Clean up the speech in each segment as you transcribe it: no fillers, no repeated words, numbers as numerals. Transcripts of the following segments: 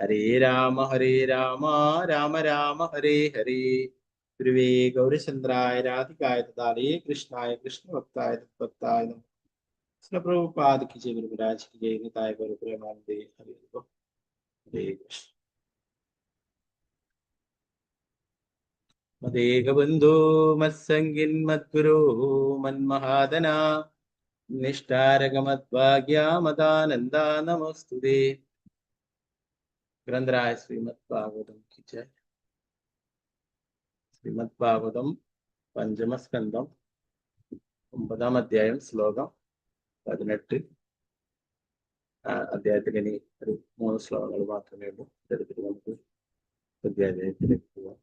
ഹരേ രാമ രാമ രാമ ഹരേ ഹരേ. ഗുരുവേ ഗൗരചന്ദ്രായ രാധികായ തഥാലേ കൃഷ്ണായ കൃഷ്ണഭക്തായ തത്ഭക്തായ നമഃ. പ്രഭുപാദ की जय, गुरुराज की जय, निताय गौर प्रेमानंदे हरे हरे कृष्ण. मदेकबन्धो मत्सङ्गिन् मद्गुरो मन्महादन निष्ठारकमद्भाग्या मदानन्दा नमोस्तुते. ग्रंथराय श्रीमद् भागवतम की जय. ശ്രീമദ് ഭാഗവതം പഞ്ചമസ്കന്ധം 9-ാം അധ്യായം ശ്ലോകം 18. അധ്യായത്തിൽ ഇനി ഒരു 3 ശ്ലോകങ്ങൾ മാത്രമേ ഉള്ളൂ. ഇതെടുത്തിട്ട് നമുക്ക് അധ്യായത്തിലേക്ക് പോവാം.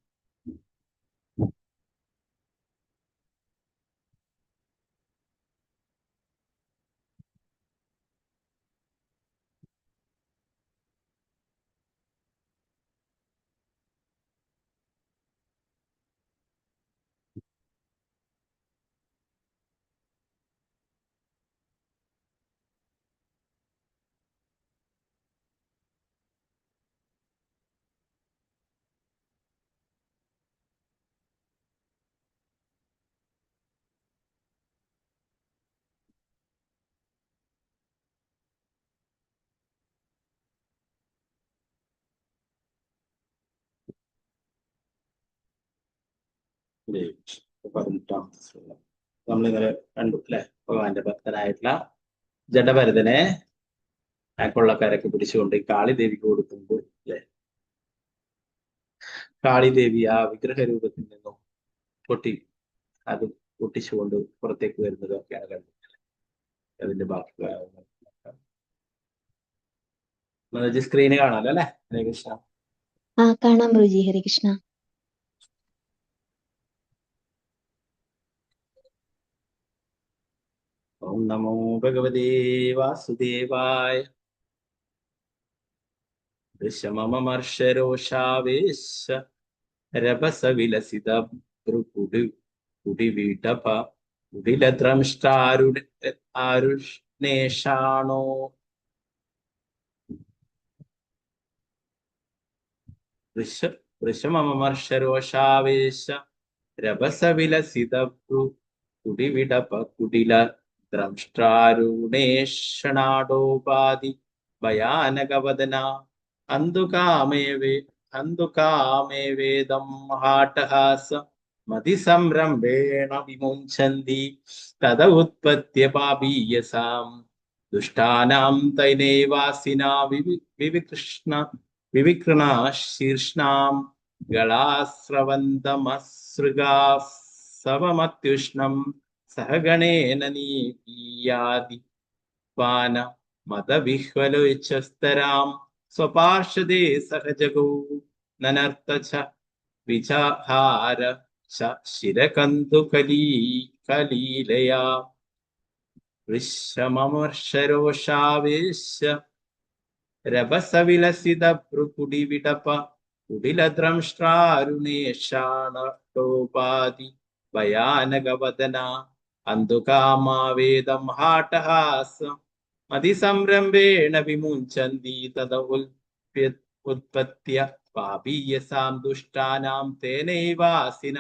പതിനെട്ടാമത്തെ ശ്ലോകം നമ്മളിങ്ങനെ കണ്ടു അല്ലെ. ഭഗവാന്റെ ഭക്തനായിട്ടുള്ള ജഡഭരതനെ കൊള്ളക്കാരൊക്കെ പിടിച്ചുകൊണ്ട് കാളിദേവിക്ക് കൊടുക്കുമ്പോൾ അല്ലെ, കാളിദേവി ആ വിഗ്രഹ രൂപത്തിൽ നിന്നും അത് പൊട്ടിച്ചുകൊണ്ട് പുറത്തേക്ക് വരുന്നതൊക്കെയാണ് കണ്ടത്. അതിന്റെ ബാക്കി സ്ക്രീന് കാണാലോ അല്ലെ. ഹരേ കൃഷ്ണ. കാണാം ഗുരുജി. ഹരേ കൃഷ്ണ. ഓം നമോ ഭഗവതേ വാസുദേവായ. ദൃശ്യമമർഷരോഷാവേശ രഭസവിലസിത കുടിവീട്ടപ കുടിലദ്രംഷ്ടാരുഷ്ണേഷാണോ. വൃഷമമർഷരോഷാവേശ രഭസവിലസിത കുടിവിടപ കുടില ദ്രംഷ്ടാരുണേഷണാടോപാധി ഭയാനകവദന അന്തുകാമേവേദം ഹാട്ടഹാസ മതിസംരംഭേണ വിമുഞ്ചന്തി തദ ഉത്പത്യ പാപീയസാം ദുഷ്ടാനാം തൈനൈവാസിനാ വിവികൃണ ശീർഷ്ണാം ഗളാസ്രവന്തമസൃഗാസവമത്യുഷ്ണം സഹഗണേന നീപീയാതി പാന മതവിഹ്വലോച്ചസ്തരാം സ്വപാർഷദേ സഹജഗോ നനർത്ത ച വിചഹാര ച ശിരകന്തുകലീലയാ. വൃഷമമർഷരോഷാവേശ രഭസവിലസിത ഭ്രുകുടിവിടപ കുടിലദ്രംഷ്ട്രാരുണേഷാണോപാധി ഭയാനകവദന അന്തുകാമാവേദം ഹാട്ടഹാസ മതിസംരംഭേണ വിമുഞ്ചന്തി തദ ഉത്പത്യ പാപീയസാം ദുഷ്ടാനാം തേനൈവാസിന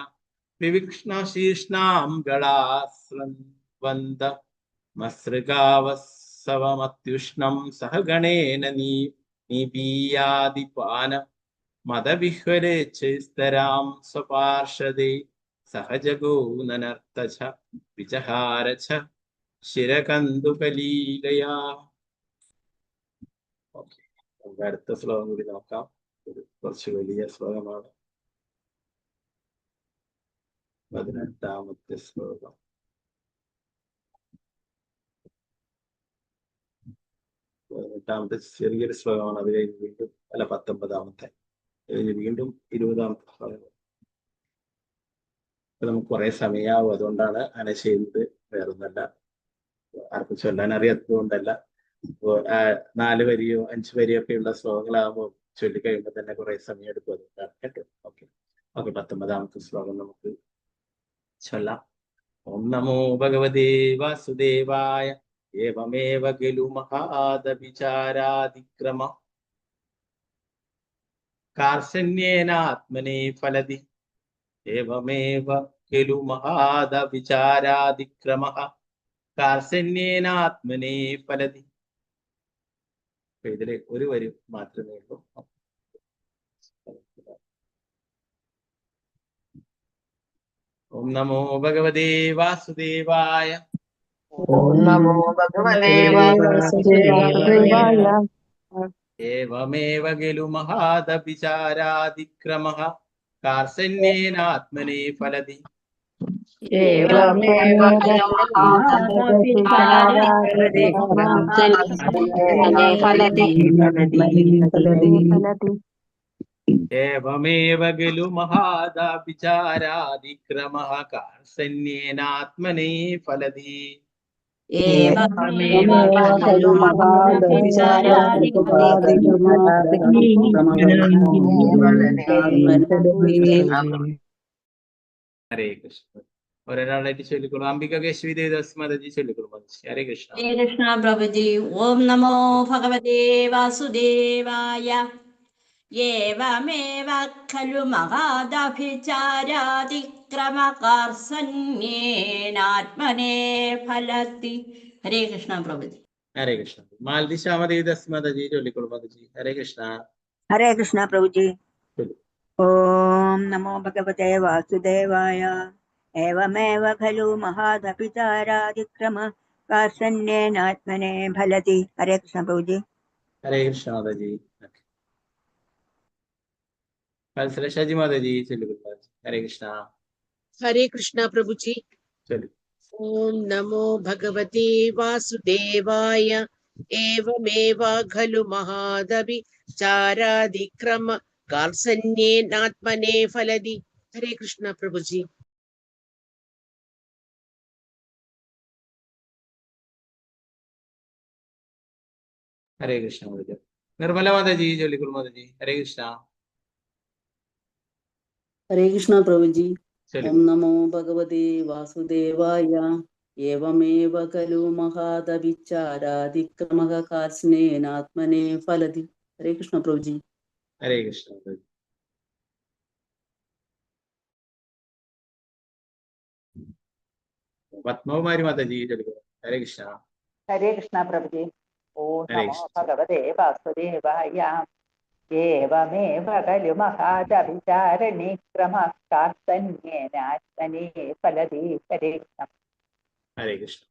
വിവിക്ഷ്ണശീർഷ്ണാം ഗളാസ്രവന്ത മസൃഗാവസവമത്യുഷ്ണം സഹഗണേന നിപീയാദിപാന മതവിഹ്വലേച്ഛസ്തരാം സ്വപാർഷദേ സഹജഗോ നനർത്ത ച വിചഹാര ച ശിരകന്തുകലീലയാ. ഓക്കെ, നമുക്ക് അടുത്ത ശ്ലോകം കൂടി നോക്കാം. കുറച്ച് വലിയ ശ്ലോകമാണ്. 18-ാമത്തെ ശ്ലോകം. ചെറിയൊരു ശ്ലോകമാണ്. അത് കഴിഞ്ഞ് വീണ്ടും 19-ാമത്തെ കഴിഞ്ഞ് വീണ്ടും 20-ാമത്തെ ശ്ലോകം. നമുക്ക് കുറെ സമയമാവും, അതുകൊണ്ടാണ് അങ്ങനെ ചെയ്തത്. വേറൊന്നല്ല, ആർക്കും ചൊല്ലാൻ അറിയാത്തത് കൊണ്ടല്ല. 4 വരിയോ 5 വരിയോ ഒക്കെ ഉള്ള ശ്ലോകങ്ങളാകുമ്പോൾ ചൊല്ലിക്കഴിയുമ്പോൾ തന്നെ കുറെ സമയം എടുക്കും. അതുകൊണ്ടാണ് കേട്ടോ. ഓക്കെ, 19-ാമത്തെ ശ്ലോകം നമുക്ക് ചൊല്ലാം. ഓം നമോ ഭഗവതേ വാസുദേവായ. ഏവമേവ ഖലു മഹാദവിചാരാതിക്രമ कार्षण्येनात्मने फलति एवमेव खलु महादविचारादिक्रमः कार्षण्येनात्मने फलति. ഇതില് ഒരു വരി മാത്രമേ ഉള്ളൂ. ഓം നമോ ഭഗവതേ വാസുദേവായ. ഓം നമോ ഭഗവതേ വാസുദേവായ. ഏവമേവ ഖലു മഹാദവിചാരാദിക്രമഃ कार्षण्येनात्मने फलति ഏവമേവ एवमेव खलु महादविचारादिक्रमः कार्षण्येनात्मने फलति ഹരേ കൃഷ്ണ. ഒരാളായിട്ട് ചൊല്ലിക്കൊള്ളു. അംബിക കേശവി ദേവദാസ് മാതാജി ചൊല്ലിക്കൊള്ളു. ഹരേ കൃഷ്ണ. ഹരേ കൃഷ്ണ പ്രഭുജി. ഓം നമോ ഭഗവതേ വാസുദേവായ. ഏവമേവ ഖലു മഹാദഭിചാരാദിക്രമകാർസന്യേനാത്മനേ ഫലതി. ഹരേ കൃഷ്ണ പ്രഭുജി. ഹരേ കൃഷ്ണ. മാലതി ശ്യാമ ദേവദാസ് മാതാജി ചൊല്ലിക്കൊള്ളു. മാതാജി ഹരേ കൃഷ്ണ. ഹരേ കൃഷ്ണ പ്രഭുജി. ഓം നമോ ഭഗവതേ വാസുദേവായ. ഏവമേവ ഖലു മഹാദപിചാരാദിക്രമ കാർഷണ്യേനാത്മനെ ഫലതി. ഹരേ കൃഷ്ണ പ്രഭുജി. ഹരേ കൃഷ്ണ മാതാജി. ഷാജി മാതാജി ചൊല്ലിക്കൊള്ളു. ഹരേ കൃഷ്ണ. ഹരേ കൃഷ്ണ പ്രഭുജി. ചൊല്ലു. ഓം നമോ ഭഗവതേ വാസുദേവായ. ഏവമേവ ഖലു മഹാദവിചാരാദിക്രമ കാർസന്യേനാത്മനെ ഫലതി. ഹരേ കൃഷ്ണ പ്രഭുജി. ഹരേ കൃഷ്ണ മാതാജി. നിർമ്മല മാതാജി ചൊല്ലിക്കൊള്ളു. മാതാജി ഹരേ കൃഷ്ണ. ഹരേ കൃഷ്ണ പ്രഭുജി. ചൊല്ലു. ഓം നമോ ഭഗവതേ വാസുദേവായ. ഏവമേവ ഖലു മഹാദവിചാരാദിക്രമഃ കാർഷണേനാത്മനെ ഫലതി. ഹരേ കൃഷ്ണ പ്രഭുജി. ഹരേ കൃഷ്ണ മാതാജി. പത്മകുമാരി മാതാജി ചൊല്ലിക്കൊള്ളു. ഹരേ കൃഷ്ണ. ഹരേ കൃഷ്ണ പ്രഭുജി. ഓം ഹരേ നമോ കൃഷ്ണ. ഭഗവതേ വാസുദേവായ. ഏവമേവ ഖലു മഹാദവിചാരണിക്രമഃ കാർഷണ്യേനാത്മനെ ഫലതി. ഹരേ കൃഷ്ണ. ഹരേ കൃഷ്ണ.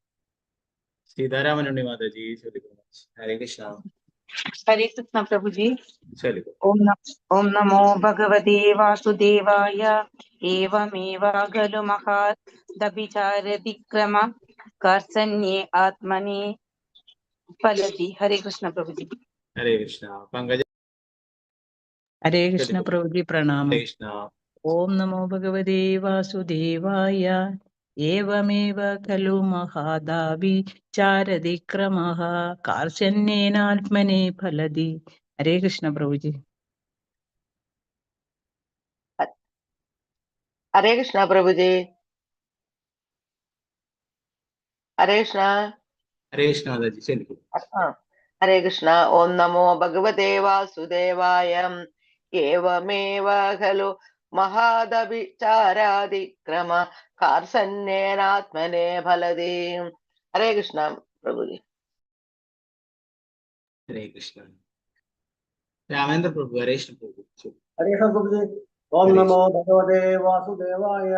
സീതാരാമനുണ്ണി മാതാജി ചൊല്ലിക്കൊള്ളു. ഹരേ കൃഷ്ണ. ഹരേ കൃഷ്ണ പ്രഭുജി. ചൊല്ലിക്കൊള്ളു. ഓം നമോ ഭഗവതേ വാസുദേവായ. ഏവമേവ ഖലു മഹാദവിചാരദിക്രമ കാർഷണ്യേ ആത്മനെ ഫലതി. ഹരേ കൃഷ്ണ പ്രഭുജി. ഹരേ കൃഷ്ണ. പങ്കജ ഹരേ കൃഷ്ണ പ്രഭുജി പ്രണാമം. ഹരേ കൃഷ്ണ. ഓം നമോ ഭഗവതേ വാസുദേവായ. ഏവമേവ ഖലു മഹാദവിചാരദിക്രമഃ കാർഷണ്യേനാത്മനെ ഫലതി. ഹരേ കൃഷ്ണ പ്രഭുജി. ഹരേ കൃഷ്ണ പ്രഭുജി. ഹരേ കൃഷ്ണ. ഹരേ കൃഷ്ണ മാതാജി ചൊല്ലിക്കൊള്ളു. ഹരേ കൃഷ്ണ. ഓം നമോ ഭഗവതേ വാസുദേവായ. ഏവമേവ ഖലു മഹാദവിചാരാദിക്രമ കാർഷണ്യേനാത്മനെ ഫലതി. ഹരേ കൃഷ്ണ പ്രഭുജി. ഹരേ കൃഷ്ണ. രാമേന്ദ്ര പ്രഭു. ഹരേ കൃഷ്ണ പ്രഭു. ഹരേ കൃഷ്ണ പ്രഭുജി. ഓം നമോ ഭഗവതേ വാസുദേവായ.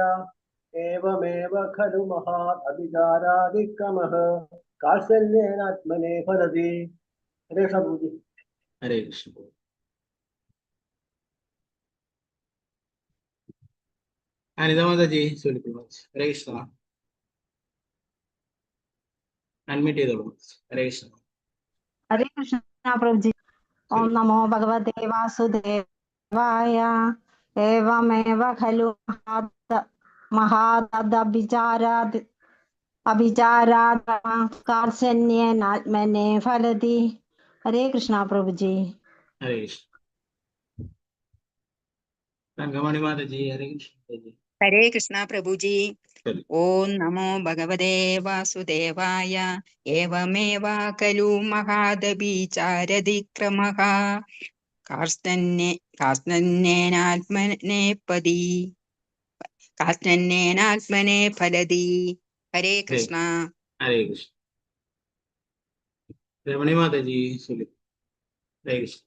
ഏവമേവ ഖലു മഹാദവിചാരാദിക്രമഃ കാർഷണ്യേനാത്മനെ ഫലതി. ഹരേ കൃഷ്ണ പ്രഭുജി. ഹരേ കൃഷ്ണ പ്രഭു. അനിത മാതാജി ചൊല്ലിക്കൊള്ളു. ഹരേ കൃഷ്ണ. അൺമ്യൂട്ട് ചെയ്തോളൂ. ഹരേ കൃഷ്ണ. ഹരേ കൃഷ്ണ പ്രഭുജി. ഓം നമോ ഭഗവതേ വാസുദേവായ. ഏവമേവ ഖലു മഹാദവിചാരാദിക്രമ കാർഷണ്യേനാത്മനെ ഫലതി. ഹരേ കൃഷ്ണ പ്രഭുജി. ഹരേ കൃഷ്ണ. തങ്കമണി മാതാജി. ഹരേ കൃഷ്ണ മാതാജി. ഹരേ കൃഷ്ണ പ്രഭുജി. ചൊല്ലു. ഓം നമോ ഭഗവതേ വാസുദേവായ. ഏവമേവ ഖലു മഹാദവിചാരദിക്രമഃ കാസ്നേനാത്മനെ ഫലതി. ഹരേ കൃഷ്ണ. ഹരേ കൃഷ്ണ. രമണി മാതാജി ചൊല്ലു. ഹരേ കൃഷ്ണ.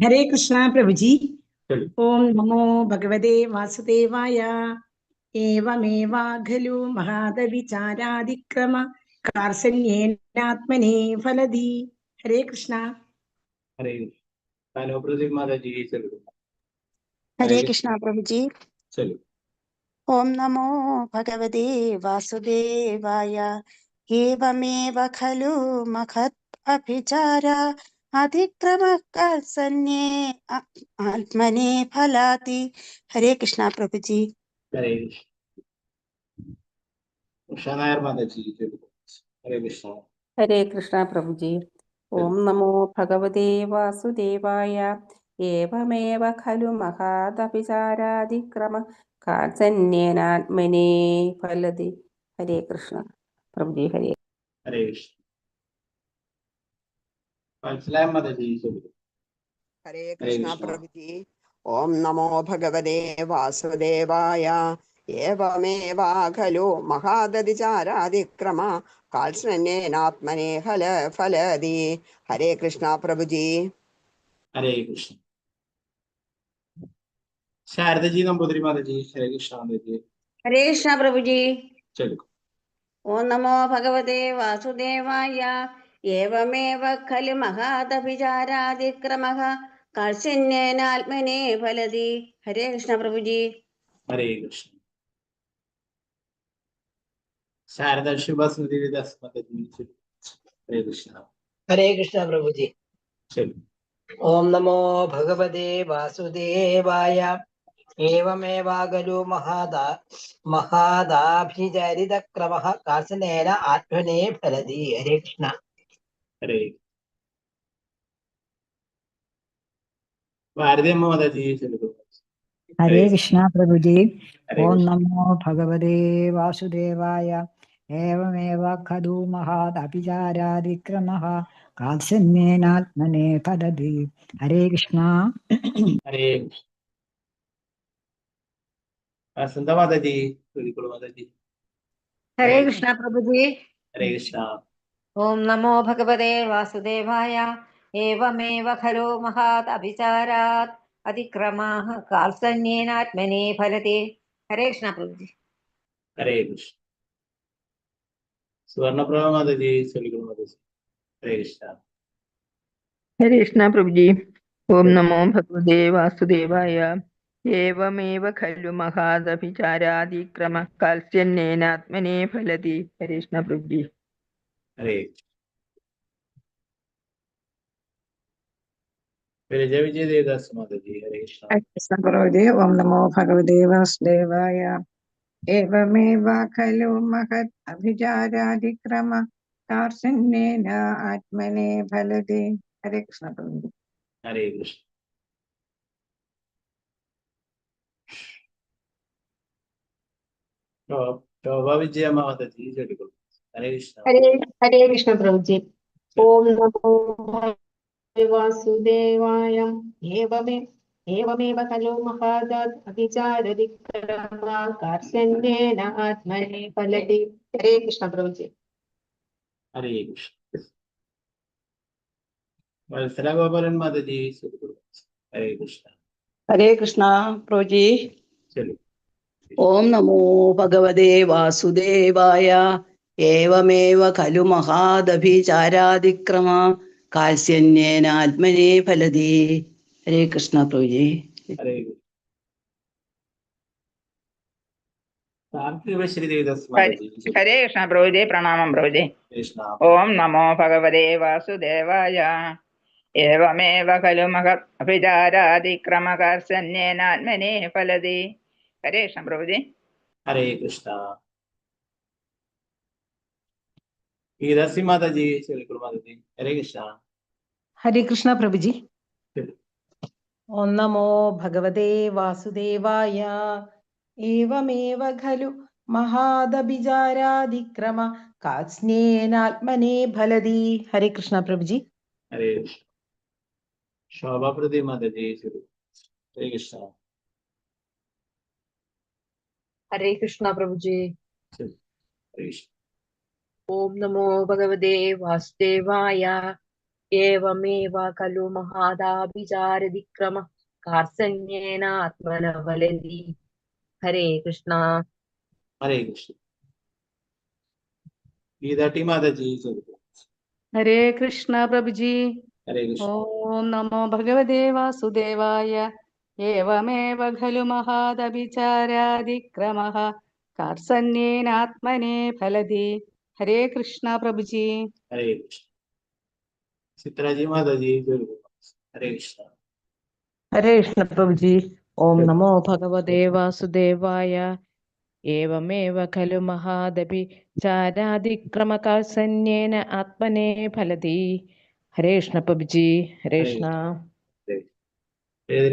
ഹരേ കൃഷ്ണ പ്രഭുജി. ചൊല്ലു. ഓം നമോ ഭഗവതേ വാസുദേവായ. ഏവമേവ ഖലു മഹാദവിചാരാതിക്രമ കാർസന്യേനാത്മനേ ഫലതി. ഹരേ കൃഷ്ണ. ഹരേ കൃഷ്ണ. കാലോപ്രതി മാതാജി ചൊല്ലു. ഹരേ കൃഷ്ണ പ്രഭുജി. ചൊല്ലു. ഓം നമോ ഭഗവതേ വാസുദേവായ. ഏവമേവ ഖലു മഹത് അഭിചാര അതിക്രമ കാർസന്യേ ആത്മനെ ഫലാതി. ഹരേ കൃഷ്ണ പ്രഭുജി. ഹരേ കൃഷ്ണ. ഉഷാ നായർ മാതാജി ചൊല്ലു. ഹരേ കൃഷ്ണ. ഹരേ കൃഷ്ണ പ്രഭുജി. ഓം നമോ ഭഗവതേ വാസുദേവായ. ഏവമേവ ഖലു മഹാദഭിചാരാതിക്രമ കാർസന്യേനാത്മനേ ഫലതി. ഹരേ കൃഷ്ണ പ്രഭുജി. ഹരേ ഹരേ കൃഷ്ണ. വത്സലായ മാതാജി ചൊല്ലു. ഹരേ ഹരേ കൃഷ്ണ കൃഷ്ണ. പ്രഭുജി. ഓം നമോ ഭഗവതേ വാസുദേവായ. ഏവമേവ ഖലു മഹാദതിചാരാതിക്രമ കാൽസ്നേനാത്മനെ ഫലതി. ഹരേ കൃഷ്ണ പ്രഭുജി. ഹരേ കൃഷ്ണ. ശാരദജി നമ്പൂതിരി മാതാജി. ഹരേ കൃഷ്ണ മാതാജി ഹരേ കൃഷ്ണ പ്രഭുജി. ചൊല്ലു. ഓം നമോ ഭഗവതേ വാസുദേവായ. ഏവമേവ ഖലു മഹാദഭിചാരാതിക്രമഃ കാർഷണ്യേനാത്മനേ ഫലതി. ഹരേ കൃഷ്ണ പ്രഭുജി. ഹരേ കൃഷ്ണ. ശാരദ ശുഭസ്മൃതി ദാസ് മാതാജി ചൊല്ലു. ഹരേ കൃഷ്ണ. ഹരേ കൃഷ്ണ പ്രഭുജി. ചൊല്ലു. ഓം നമോ ഭഗവതേ വാസുദേവായ. ഏവമേവ ഖലു മഹാദാഭിചരിതക്രമഃ കാർസനേന ആത്മനെ ഫലതി. ഹരേ കൃഷ്ണ. ഹരേ. ഭാരതി അമ്മ മാതാജി ചൊല്ലു. ഹരേ കൃഷ്ണ പ്രഭുജി. ഹരേ ഓം കൃഷ്ണ. നമോ ഭഗവതേ വാസുദേവായ. ഏവമേവ ഖലു മഹാദഭിചാരാതിക്രമഃ കാൽസന്യേനാത്മനെ ഫലതി. ഹരേ കൃഷ്ണ. ഹരേ കൃഷ്ണ. വസന്ത മാതാജി ചൊല്ലിക്കോളൂ മാതാജി. ഹരേ കൃഷ്ണ പ്രഭുജി. ഹരേ കൃഷ്ണ. ഓം നമോ ഭഗവതേ വാസുദേവായ. ഏവമേവ ഖലു മഹാത് അഭിചാരാത് അതിക്രമാഃ കാൽസന്യേനാത്മനെ ഫലതി. ഹരേ കൃഷ്ണ പ്രഭുജി. ഹരേ കൃഷ്ണ. സുവർണപ്രഭ മാതാജി ചൊല്ലിക്കോളൂ മാതാജി. ഹരേ കൃഷ്ണ. ഹരേ കൃഷ്ണ പ്രഭുജി. ഓം നമോ ഭഗവതേ വാസുദേവായ. ഏവമേവ ഖലു മഹാദഭിചാരാതിക്രമ കാൽസ്യന്യേനാത്മനെ ഫലതി. ഹരേ കൃഷ്ണ പ്രഭുജി. ഹരേ വിരജ വിജയ ദേവദാസ് മാതാജി. ഹരേ കൃഷ്ണ. കൃഷ്ണ പ്രഭുജി. ഓം നമോ ഭഗവതേ വാസുദേവായ. ഏവമേവ ഖലു മഹത് അഭിചാരാതിക്രമ കാർഷണ്യേന ആത്മനെ ഫലതി. ഹരേ കൃഷ്ണ പ്രഭുജി. ഹരേ കൃഷ്ണ. ശോഭ വിജയ മാതാജി ചൊല്ലിക്കോളൂ. ഹരേ കൃഷ്ണ. ഹരേ കൃഷ്ണ പ്രഭുജി. ഓം നമോ വാസുദേവായ. ഏവമേവ ഖലു മഹാദാത് അഭിചാരതിക്രമ കാർഷണ്യേന ആത്മനെ ഫലതി. ഹരേ കൃഷ്ണ പ്രഭുജി. ഹരേ കൃഷ്ണ. വത്സല ഗോപാലൻ മാതാജി ചൊല്ലിക്കോളൂ. ഹരേ കൃഷ്ണ. ഹരേ കൃഷ്ണ പ്രഭുജി. ചൊല്ലു. ഓം നമോ ഭഗവതേ വാസുദേവായ. ഏവമേവ ഖലു മഹാദഭിചാരാതിക്രമ കാൽസ്യന്യേനാത്മനെ ഫലതി. ഹരേ കൃഷ്ണ പ്രഭുജി. ഹരേ കൃഷ്ണ. സാംഖ്യവശ്രീ ദേവദാസ് മാതാജി. ഹരേ കൃഷ്ണ പ്രഭുജി. പ്രണാമം പ്രഭുജി. കൃഷ്ണ. ഓം നമോ ഭഗവതേ വാസുദേവായ. ഏവമേവ ഖലു മഹത് അഭിചാരാതിക്രമ കാർസന്യേനാത്മനെ ഫലതി. ഹരേ കൃഷ്ണ പ്രഭുജി. ഹരേ കൃഷ്ണ. ഗീതാസി മാതാജി ചൊല്ലിക്കോളൂ മാതാജി. ഹരേ കൃഷ്ണ. ഹരേ കൃഷ്ണ പ്രഭുജി. ചൊല്ലു. ഓം നമോ ഭഗവതേ വാസുദേവായ. ഏവമേവ ഖലു മഹാദഭിചാരാതിക്രമ കാൽസ്നേനാത്മനെ ഫലതി. ഹരേ കൃഷ്ണ പ്രഭുജി. ഹരേ കൃഷ്ണ. ശോഭാപ്രതി മാതാജി ഹരേ കൃഷ്ണ. ഹരേ കൃഷ്ണ പ്രഭുജി. ഹരേ കൃഷ്ണ. ഓം നമോ ഭഗവതേ വാസുദേവായ. ഏവമേവ ഖലു മഹാദാഭിചാരതിക്രമ കാർസന്യേന ആത്മനവലതി. ഹരേ കൃഷ്ണ. ഹരേ കൃഷ്ണ. ഗീതാട്ടി മാതാജി ഹരേ കൃഷ്ണ പ്രഭുജി. ഹരേ കൃഷ്ണ. ഓം നമോ ഭഗവതേ വാസുദേവായ. ഏവമേവ ഖലു മഹാദഭിചാരാതിക്രമഃ കാർസന്യേനാത്മനെ ഫലതി. ഹരേ കൃഷ്ണ പ്രഭുജി. ഹരേ കൃഷ്ണ. ചിത്രാജി മാതാജി ഹരേ കൃഷ്ണ. ഹരേ കൃഷ്ണ പ്രഭുജി. ഓം നമോ ഭഗവതേ വാസുദേവായ. ഏവമേവ ഖലു മഹാദഭിചാരാതിക്രമകാർസന്യേന ആത്മനെ ഫലതി. ഹരേ കൃഷ്ണ പ്രഭുജി. ഹരേ കൃഷ്ണ.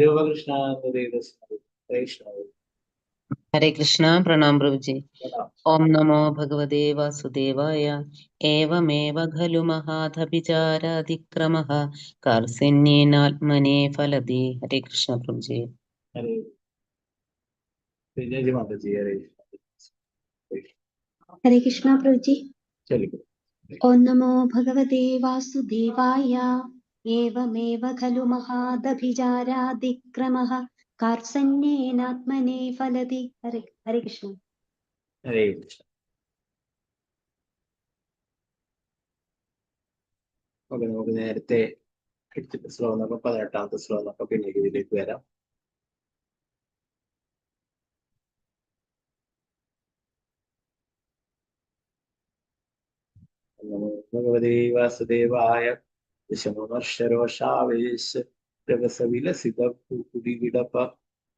രൂപകൃഷ്ണ ഹരേ കൃഷ്ണ. ഹരേ കൃഷ്ണ. പ്രണാം പ്രഭുജി. ഓം നമോ ഭഗവതേ വാസുദേവായ. ഏവമേവ ഖലു മഹാദഭിചാരാതിക്രമഃ കാർസന്യേനാത്മനെ ഫലതി. ഹരേ കൃഷ്ണ പ്രഭുജി. ഹരേ മാതാജി ഹരേ ഹരേ കൃഷ്ണ പ്രഭുജി. ചലിക്കും. ഓം നമോ ഭഗവതേ വാസുദേവായ. ഏവമേവ ഖലു മഹാദഭിചാരാതിക്രമഃ കാർസന്യേനാത്മനെ ഫലതി. ഹരേ കൃഷ്ണ. ഹരേ കൃഷ്ണ. ഓക്കെ, നമുക്ക് നേരത്തെ എടുത്തിട്ട് ശ്ലോകം 18ാമത്തെ ശ്ലോകം പിന്നീട് ഇതിലേക്ക് വരാം. നമോ ഭഗവതേ വാസുദേവായ. ദശമവർഷരോഷാവേശ രവസവിലസിത കുടിവിടപ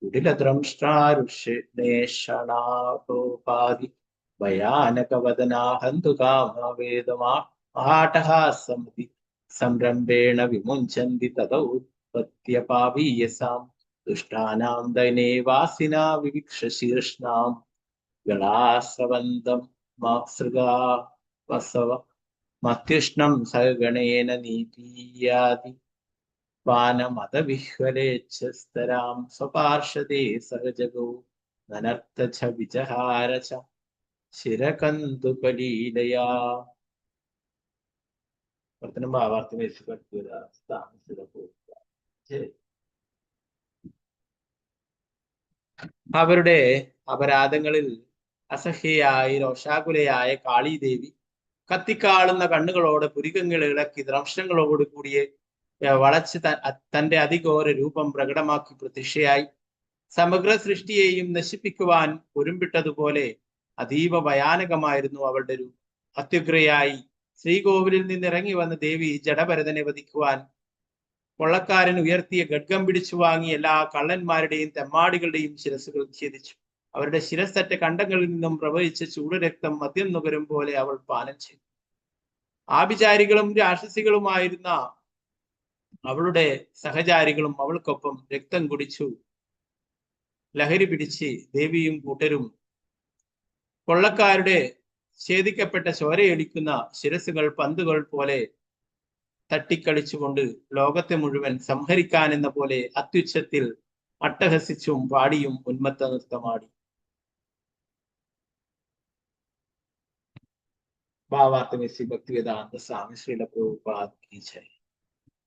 കുടിലദ്രംഷ്ടാരുഷേഷണാടോപാധി ഭയാനകവദനാഹന്തു കാമവേദമാഹാട്ടഹാസമതി സംരംഭേണ വിമുഞ്ചന്തി തദൗത്പത്യപാപീയസാം ദുഷ്ടാനാം ദൈനേവാസിനാ വിവിക്ഷ ശീർഷ്ണാം ഗളാസ്രവന്തം മാസൃഗാ വസവ മത്യുഷ്ണം സഗണേന നീപീയാതി പാനമതവിഹ്വലേച്ഛസ്തരാം സ്വപാർഷദേ സഹജഗോ നനർത്തഛ വിജഹാര ച ശിരകന്തുകലീലയാ. വർത്തനം ഭാവാർത്ഥം അവരുടെ അപരാധങ്ങളിൽ അസഹ്യയായി രോഷാകുലയായ കാളീദേവി കത്തിക്കാളുന്ന കണ്ണുകളോട് പുരികങ്ങൾ ഇളക്കി ദ്രംശങ്ങളോട് കൂടിയ വളച്ച് തന്റെ അതിഘോര രൂപം പ്രകടമാക്കി പ്രത്യക്ഷയായി സമഗ്ര സൃഷ്ടിയെയും നശിപ്പിക്കുവാൻ ഒരുമ്പിട്ടതുപോലെ അതീവ ഭയാനകമായിരുന്നു അവളുടെ രൂപം. അത്യുഗ്രയായി ശ്രീകോവിലിൽ നിന്നിറങ്ങി വന്ന ദേവി ജഡഭരതനെ വധിക്കുവാൻ കൊള്ളക്കാരൻ ഉയർത്തിയ ഖഡ്ഗം പിടിച്ചു വാങ്ങി എല്ലാ കള്ളന്മാരുടെയും തെമ്മാടികളുടെയും ശിരസുകൾ ഛേദിച്ചു. അവരുടെ ശിരസ്സറ്റ കണ്ടങ്ങളിൽ നിന്നും പ്രവഹിച്ച ചൂടുരക്തം മദ്യം നുകരും പോലെ അവൾ പാനം ചെയ്തു. ആഭിചാരികളും രാക്ഷസികളുമായിരുന്ന അവളുടെ സഹചാരികളും അവൾക്കൊപ്പം രക്തം കുടിച്ചു ലഹരി പിടിച്ച് ദേവിയും കൂട്ടരും കൊള്ളക്കാരുടെ ഛേദിക്കപ്പെട്ട ചോരയൊലിക്കുന്ന ശിരസുകൾ പന്തുകൾ പോലെ തട്ടിക്കളിച്ചുകൊണ്ട് ലോകത്തെ മുഴുവൻ സംഹരിക്കാൻ എന്ന പോലെ അത്യുച്ചത്തിൽ അട്ടഹസിച്ചും പാടിയും ഉന്മത്ത നൃത്തമാടി. ഭാവാർത്ഥമേസി ഭക്തിവേദാന്ത സ്വാമി ശ്രീല പ്രഭുപാദ് കി ജയ്.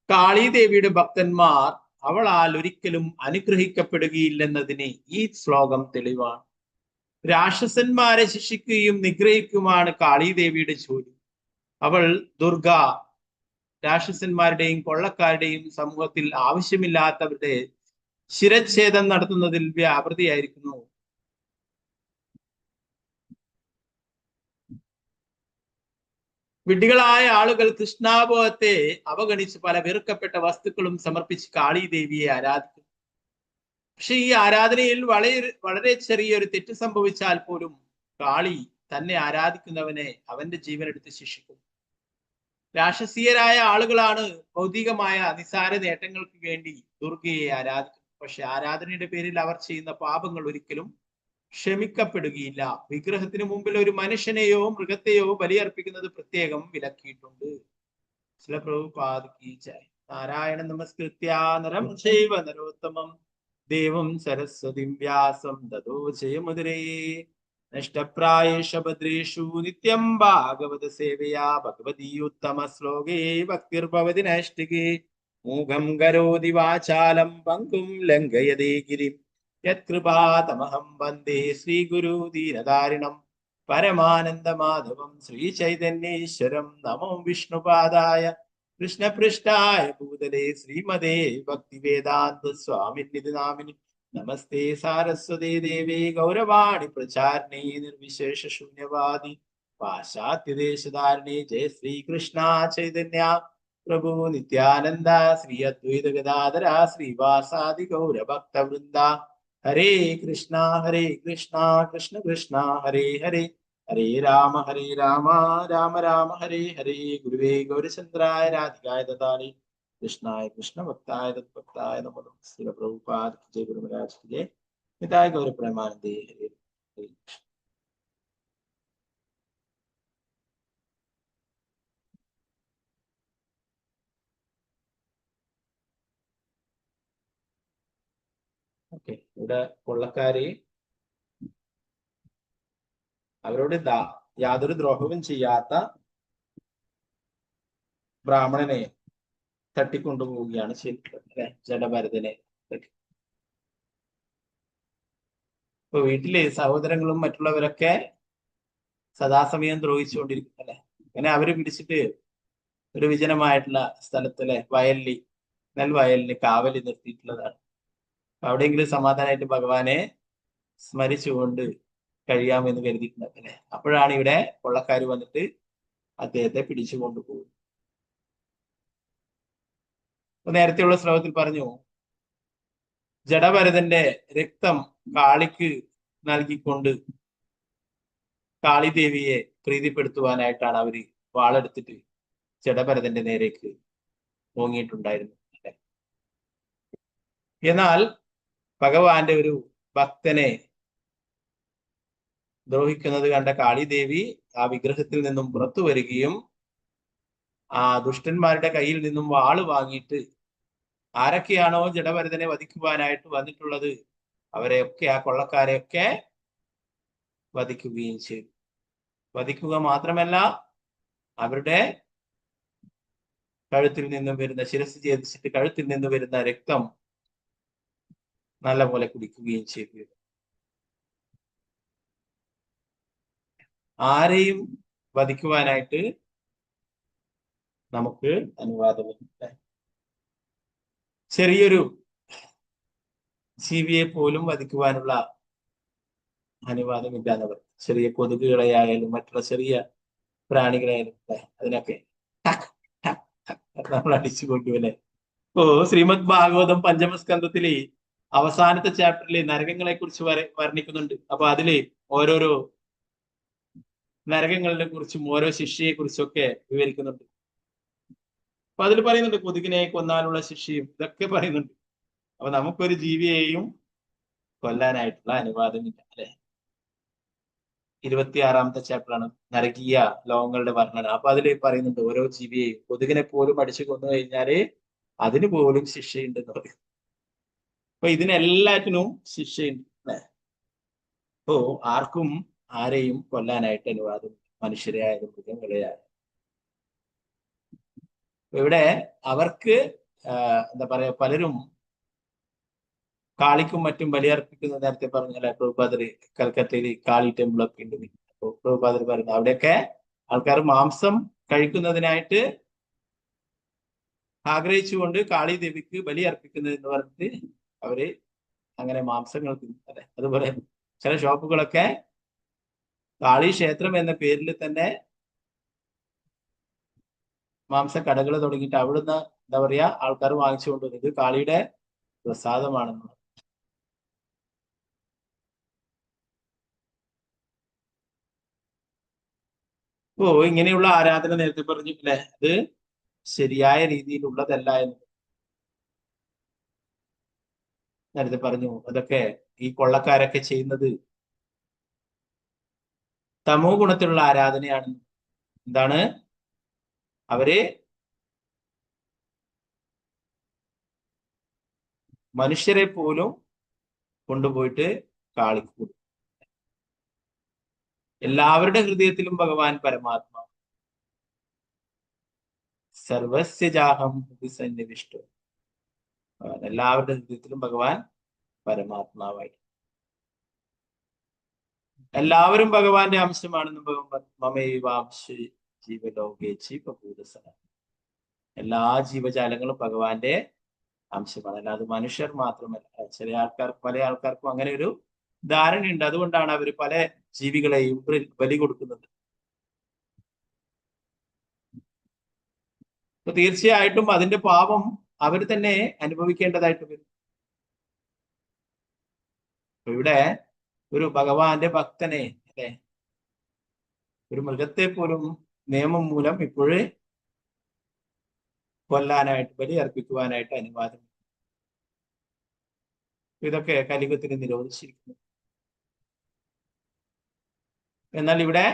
കാളീദേവിയുടെ ഭക്തന്മാർ അവളാൽ ഒരിക്കലും അനുഗ്രഹിക്കപ്പെടുകയില്ലെന്നതിന് ഈ ശ്ലോകം തെളിവാണ്. രാക്ഷസന്മാരെ ശിക്ഷിക്കുകയും നിഗ്രഹിക്കുമാണ് കാളീദേവിയുടെ ജോലി. അവൾ ദുർഗ രാക്ഷസന്മാരുടെയും കൊള്ളക്കാരുടെയും സമൂഹത്തിൽ ആവശ്യമില്ലാത്തവരുടെ ശിരച്ഛേദം നടത്തുന്നതിൽ വ്യാപൃതിയായിരിക്കുന്നു. വിഡ്ഢികളായ ആളുകൾ കൃഷ്ണാബോധത്തെ അവഗണിച്ച് പല വെറുക്കപ്പെട്ട വസ്തുക്കളും സമർപ്പിച്ച് കാളീദേവിയെ ആരാധിക്കുന്നു. പക്ഷെ ഈ ആരാധനയിൽ വളരെ ചെറിയൊരു തെറ്റ് സംഭവിച്ചാൽ പോലും കാളി തന്നെ ആരാധിക്കുന്നവനെ അവന്റെ ജീവനെടുത്ത് ശിക്ഷിക്കുന്നു. രാക്ഷസീയരായ ആളുകളാണ് ഭൗതികമായ നിസാര നേട്ടങ്ങൾക്ക് വേണ്ടി ദുർഗയെ ആരാധിക്കുന്നത്. പക്ഷെ ആരാധനയുടെ പേരിൽ അവർ ചെയ്യുന്ന പാപങ്ങൾ ഒരിക്കലും ക്ഷമിക്കപ്പെടുകയില്ല. വിഗ്രഹത്തിന് മുമ്പിൽ ഒരു മനുഷ്യനെയോ മൃഗത്തെയോ ബലിയർപ്പിക്കുന്നത് പ്രത്യേകം വിലക്കിയിട്ടുണ്ട്. ശ്രീല പ്രഭുപാദ് കി ജയ്. നാരായണ നമസ്കൃത്യ നരം ചൈവ നരോത്തമം ദേവം സരസ്വതിം വ്യാസം തതോ ജയമുദരേ. നഷ്ടപ്രായേഷു ഭദ്രേഷു നിത്യം ഭാഗവത സേവയാ ഭഗവതി ഉത്തമ ശ്ലോകേ ഭക്തിർഭവതി നൈഷ്ഠികേ. മൂകം കരോതി വാചാലം പങ്കും ലംഘയതേ ഗിരിം യത്കൃപാതമഹം വന്ദേ ശ്രീഗുരു ദീനധാരിണം പരമാനന്ദമാധവം ശ്രീചൈതന്യേശ്വരം. നമോ വിഷ്ണുപാദായ കൃഷ്ണപൃഷ്ഠായ ഭൂതലേ ശ്രീമതേ ഭക്തിവേദാന്ത സ്വാമിനിധി നാമിനി നമസ്തേ സാരസ്വതേ ദേവേ ഗൗരവാണി പ്രചാരിണേ നിർവിശേഷ ശൂന്യവാദി പാശ്ചാത്യദേശധാരിണേ. ജയ ശ്രീകൃഷ്ണ ചൈതന്യ പ്രഭു നിത്യാനന്ദ ശ്രീ അദ്വൈത ഗദാധര ശ്രീവാസാദി ഗൗരഭക്തവൃന്ദ. ഹരേ കൃഷ്ണ കൃഷ്ണ കൃഷ്ണ ഹരേ ഹരേ ഹരേ രാമ രാമ രാമ ഹരേ ഹരേ. ഗുരുവേ ഗൗരചന്ദ്രായ രാധികായ ദദാനി കൃഷ്ണായ കൃഷ്ണഭക്തായ തദ്ഭക്തായ നമോ നമഃ. ശ്രീ പ്രഭുപാദ ജയ ഗുരു മഹാരാജ് ജയ. പിതായ ഗൗരപ്രേമാനന്ദേ ഹരേ ഹരേ. ഓക്കെ, ഇവിടെ കൊള്ളക്കാര് അവരോട് യാതൊരു ദ്രോഹവും ചെയ്യാത്ത ബ്രാഹ്മണനെ തട്ടിക്കൊണ്ടുപോവുകയാണ് ചെയ്തിട്ടുള്ളത് അല്ലെ, ജഡഭരതനെ. ഇപ്പൊ വീട്ടില് സഹോദരങ്ങളും മറ്റുള്ളവരൊക്കെ സദാസമയം ദ്രോഹിച്ചുകൊണ്ടിരിക്കും അല്ലെ. അങ്ങനെ അവര് പിടിച്ചിട്ട് ഒരു വിജനമായിട്ടുള്ള സ്ഥലത്തിലെ നെൽവയലിന് കാവലി നിർത്തിയിട്ടുള്ളതാണ്. അവിടെയെങ്കിലും സമാധാനമായിട്ട് ഭഗവാനെ സ്മരിച്ചുകൊണ്ട് കഴിയാമെന്ന് കരുതിയിട്ടുണ്ട് അല്ലെ. അപ്പോഴാണ് ഇവിടെ കൊള്ളക്കാര് വന്നിട്ട് അദ്ദേഹത്തെ പിടിച്ചു കൊണ്ടുപോകും. നേരത്തെയുള്ള ശ്ലോകത്തിൽ പറഞ്ഞു, ജഡഭരതന്റെ രക്തം കാളിക്ക് നൽകിക്കൊണ്ട് കാളിദേവിയെ പ്രീതിപ്പെടുത്തുവാനായിട്ടാണ് അവര് വാളെടുത്തിട്ട് ജഡഭരതന്റെ നേരേക്ക് ഓങ്ങിയിട്ടുണ്ടായിരുന്നു. എന്നാൽ ഭഗവാന്റെ ഒരു ഭക്തനെ ദ്രോഹിക്കുന്നത് കണ്ട കാളിദേവി ആ വിഗ്രഹത്തിൽ നിന്നും പുറത്തു വരികയും ആ ദുഷ്ടന്മാരുടെ കയ്യിൽ നിന്നും വാള് വാങ്ങിയിട്ട് ആരൊക്കെയാണോ ജഡഭരതനെ വധിക്കുവാനായിട്ട് വന്നിട്ടുള്ളത് അവരെയൊക്കെ, ആ കൊള്ളക്കാരെയൊക്കെ വധിക്കുകയും ചെയ്തു. വധിക്കുക മാത്രമല്ല, അവരുടെ കഴുത്തിൽ നിന്നും വരുന്ന, ശിരസ് ഛേദിച്ചിട്ട് കഴുത്തിൽ നിന്ന് വരുന്ന രക്തം നല്ലപോലെ കുടിക്കുകയും ചെയ്തു. ആരെയും വധിക്കുവാനായിട്ട് നമുക്ക് അനുവാദമില്ല. ചെറിയൊരു ജീവിയെ പോലും വധിക്കുവാനുള്ള അനുവാദമില്ല എന്നവർ. ചെറിയ കൊതുകുകളെയായാലും മറ്റുള്ള ചെറിയ പ്രാണികളായാലും അതിനൊക്കെ നമ്മൾ അടിച്ചു കൊണ്ടുവല്ലേ. ഇപ്പോ ശ്രീമദ് ഭാഗവതം പഞ്ചമസ്കന്ധത്തിലെ അവസാനത്തെ ചാപ്റ്ററിലെ നരകങ്ങളെ കുറിച്ച് വർണ്ണിക്കുന്നുണ്ട്. അപ്പൊ അതില് ഓരോരോ നരകങ്ങളെ കുറിച്ചും ഓരോ ശിക്ഷയെ കുറിച്ചും ഒക്കെ വിവരിക്കുന്നുണ്ട്. അപ്പൊ അതിൽ പറയുന്നുണ്ട് കൊതുകിനെ കൊന്നാലുള്ള ശിക്ഷയും ഇതൊക്കെ പറയുന്നുണ്ട്. അപ്പൊ നമുക്കൊരു ജീവിയെയും കൊല്ലാനായിട്ടുള്ള അനുവാദമില്ല അല്ലെ. 26ാമത്തെ ചാപ്റ്ററാണ് നരകീയ ലോകങ്ങളുടെ വർണ്ണന. അപ്പൊ അതിൽ പറയുന്നുണ്ട് ഓരോ ജീവിയെയും, കൊതുകിനെ പോലും അടിച്ചു കൊന്നു കഴിഞ്ഞാല് അതിന് പോലും ശിക്ഷയുണ്ടെന്ന് പറയും. അപ്പൊ ഇതിനെല്ലാറ്റിനും ശിക്ഷയുണ്ട് അല്ലെ. അപ്പോ ആർക്കും ആരെയും കൊല്ലാനായിട്ട് അനുവാദം, മനുഷ്യരെ ആയാലും മൃഗങ്ങളെ ആയാലും. ഇവിടെ അവർക്ക് എന്താ പറയാ, പലരും കാളിക്കും മറ്റും ബലിയർപ്പിക്കുന്ന, നേരത്തെ പറഞ്ഞല്ലേ പ്രഭുപാദര് കൽക്കത്തയിൽ കാളി ടെമ്പിളൊക്കെ ഉണ്ട്. അപ്പൊ പ്രഭുപാദര് പറയുന്നത് അവിടെയൊക്കെ ആൾക്കാർ മാംസം കഴിക്കുന്നതിനായിട്ട് ആഗ്രഹിച്ചുകൊണ്ട് കാളി ദേവിക്ക് ബലി അർപ്പിക്കുന്നത് എന്ന് പറഞ്ഞിട്ട് അവര് അങ്ങനെ മാംസങ്ങൾ തിന്നുന്നത്. അതുപോലെ ചില ഷോപ്പുകളൊക്കെ കാളി ക്ഷേത്രം എന്ന പേരിൽ തന്നെ മാംസക്കടകൾ തുടങ്ങിയിട്ട് അവിടുന്ന് എന്താ പറയാ ആൾക്കാർ വാങ്ങിച്ചു കൊണ്ടുവന്നത് കാളിയുടെ പ്രസാദമാണെന്ന്. ഓ, ഇങ്ങനെയുള്ള ആരാധന നേരത്തെ പറഞ്ഞിട്ടില്ലേ, അത് ശരിയായ രീതിയിലുള്ളതല്ല എന്ന് നേരത്തെ പറഞ്ഞു. അതൊക്കെ ഈ കൊള്ളക്കാരൊക്കെ ചെയ്യുന്നത് തമോ ഗുണത്തിലുള്ള ആരാധനയാണ്. എന്താണ്? അവര് മനുഷ്യരെ പോലും കൊണ്ടുപോയിട്ട് കാളിക്ക് കൊടുക്കും. എല്ലാവരുടെ ഹൃദയത്തിലും ഭഗവാൻ പരമാത്മാ. സർവസ്യജാഹം സന്നിവിഷ്ടു. എല്ലാവരുടെ ഹൃദയത്തിലും ഭഗവാൻ പരമാത്മാവായി. എല്ലാവരും ഭഗവാന്റെ അംശമാണെന്ന് ഭഗവാൻ മമൈവാംശി ജീവലോകേച്ചി ബഭൂതസന. എല്ലാ ജീവജാലങ്ങളും ഭഗവാന്റെ അംശമാണ്, അല്ലാതെ മനുഷ്യർ മാത്രമല്ല. പല ആൾക്കാർക്കും അങ്ങനെ ഒരു ധാരണയുണ്ട്. അതുകൊണ്ടാണ് അവർ പല ജീവികളെയും ബലി കൊടുക്കുന്നത്. അപ്പൊ തീർച്ചയായിട്ടും അതിന്റെ പാപം അവർ തന്നെ അനുഭവിക്കേണ്ടതായിട്ട് വരും. ഇവിടെ ഒരു ഭഗവാന്റെ ഭക്തനെ, അല്ലെ, ഒരു മൃഗത്തെ പോലും നിയമം മൂലം ഇപ്പോഴേ കൊല്ലാനായിട്ട്, ബലി അർപ്പിക്കുവാനായിട്ട് അനുവാദം. ഇതൊക്കെ കലിയുഗത്തിന് നിരോധിച്ചിരിക്കുന്നു. എന്നാൽ ഇവിടെ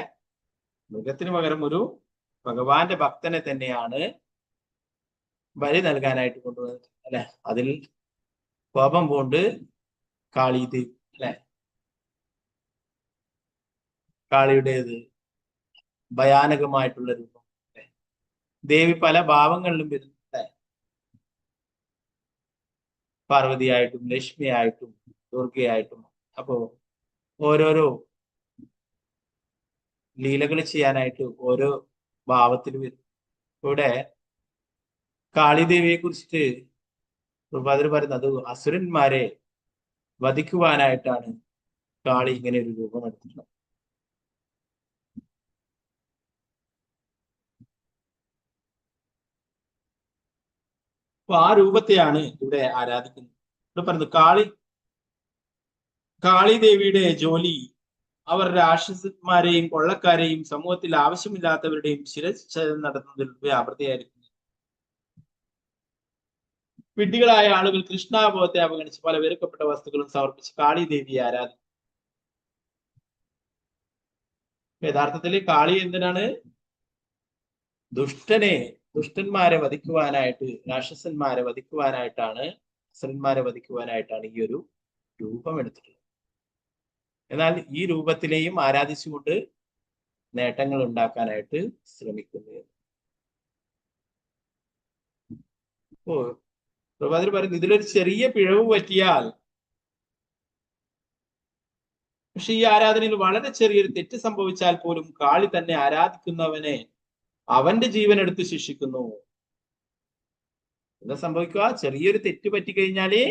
മൃഗത്തിന് പകരം ഒരു ഭഗവാന്റെ ഭക്തനെ തന്നെയാണ് ബലി നൽകാനായിട്ട് കൊണ്ടുവന്നത്, അല്ലെ. അതിൽ കോപം കൊണ്ട് കാളി ദേവി, അല്ലെ, കാളിയുടേത് ഭയാനകമായിട്ടുള്ള രൂപം, അല്ലെ. ദേവി പല ഭാവങ്ങളിലും വരുന്നു, അല്ലെ. പാർവതിയായിട്ടും ലക്ഷ്മിയായിട്ടും ദുർഗയായിട്ടും. അപ്പോ ഓരോരോ ലീലകൾ ചെയ്യാനായിട്ട് ഓരോ ഭാവത്തിൽ വരും. ഇവിടെ കാളിദേവിയെ കുറിച്ചിട്ട് പ്രഭാതർ പറയുന്നത് അസുരന്മാരെ വധിക്കുവാനായിട്ടാണ് കാളി ഇങ്ങനെ ഒരു രൂപം എടുത്തിട്ടുള്ളത്. അപ്പൊ ആ രൂപത്തെയാണ് ഇവിടെ ആരാധിക്കുന്നത്. ഇവിടെ പറയുന്നത് കാളി ദേവിയുടെ ജോലി അവർ രാക്ഷസന്മാരെയും കൊള്ളക്കാരെയും സമൂഹത്തിൽ ആവശ്യമില്ലാത്തവരുടെയും ശിരച്ഛേദം നടത്തുന്നതിൽ വ്യാപൃതയായിരിക്കുന്നു. വിഡ്ഢികളായ ആളുകൾ കൃഷ്ണാബോധത്തെ അവഗണിച്ച് പല വെറുക്കപ്പെട്ട വസ്തുക്കളും സമർപ്പിച്ച് കാളി ദേവിയെ ആരാധിക്കും. യഥാർത്ഥത്തിൽ കാളി എന്തിനാണ്? ദുഷ്ടന്മാരെ വധിക്കുവാനായിട്ട്, രാക്ഷസന്മാരെ വധിക്കുവാനായിട്ടാണ്, അസുരന്മാരെ വധിക്കുവാനായിട്ടാണ് ഈ ഒരു രൂപം എടുത്തിട്ടുള്ളത്. എന്നാൽ ഈ രൂപത്തിനെയും ആരാധിച്ചുകൊണ്ട് നേട്ടങ്ങൾ ഉണ്ടാക്കാനായിട്ട് ശ്രമിക്കുന്നു. ഓ, പ്രഭാതർ പറയുന്നു ഇതിലൊരു ചെറിയ പിഴവ് പറ്റിയാൽ, പക്ഷെ ഈ ആരാധനയിൽ വളരെ ചെറിയൊരു തെറ്റ് സംഭവിച്ചാൽ പോലും കാളി തന്നെ ആരാധിക്കുന്നവനെ അവന്റെ ജീവൻ എടുത്ത് ശിക്ഷിക്കുന്നു. എന്താ സംഭവിക്കുക? ചെറിയൊരു തെറ്റ് പറ്റിക്കഴിഞ്ഞാല്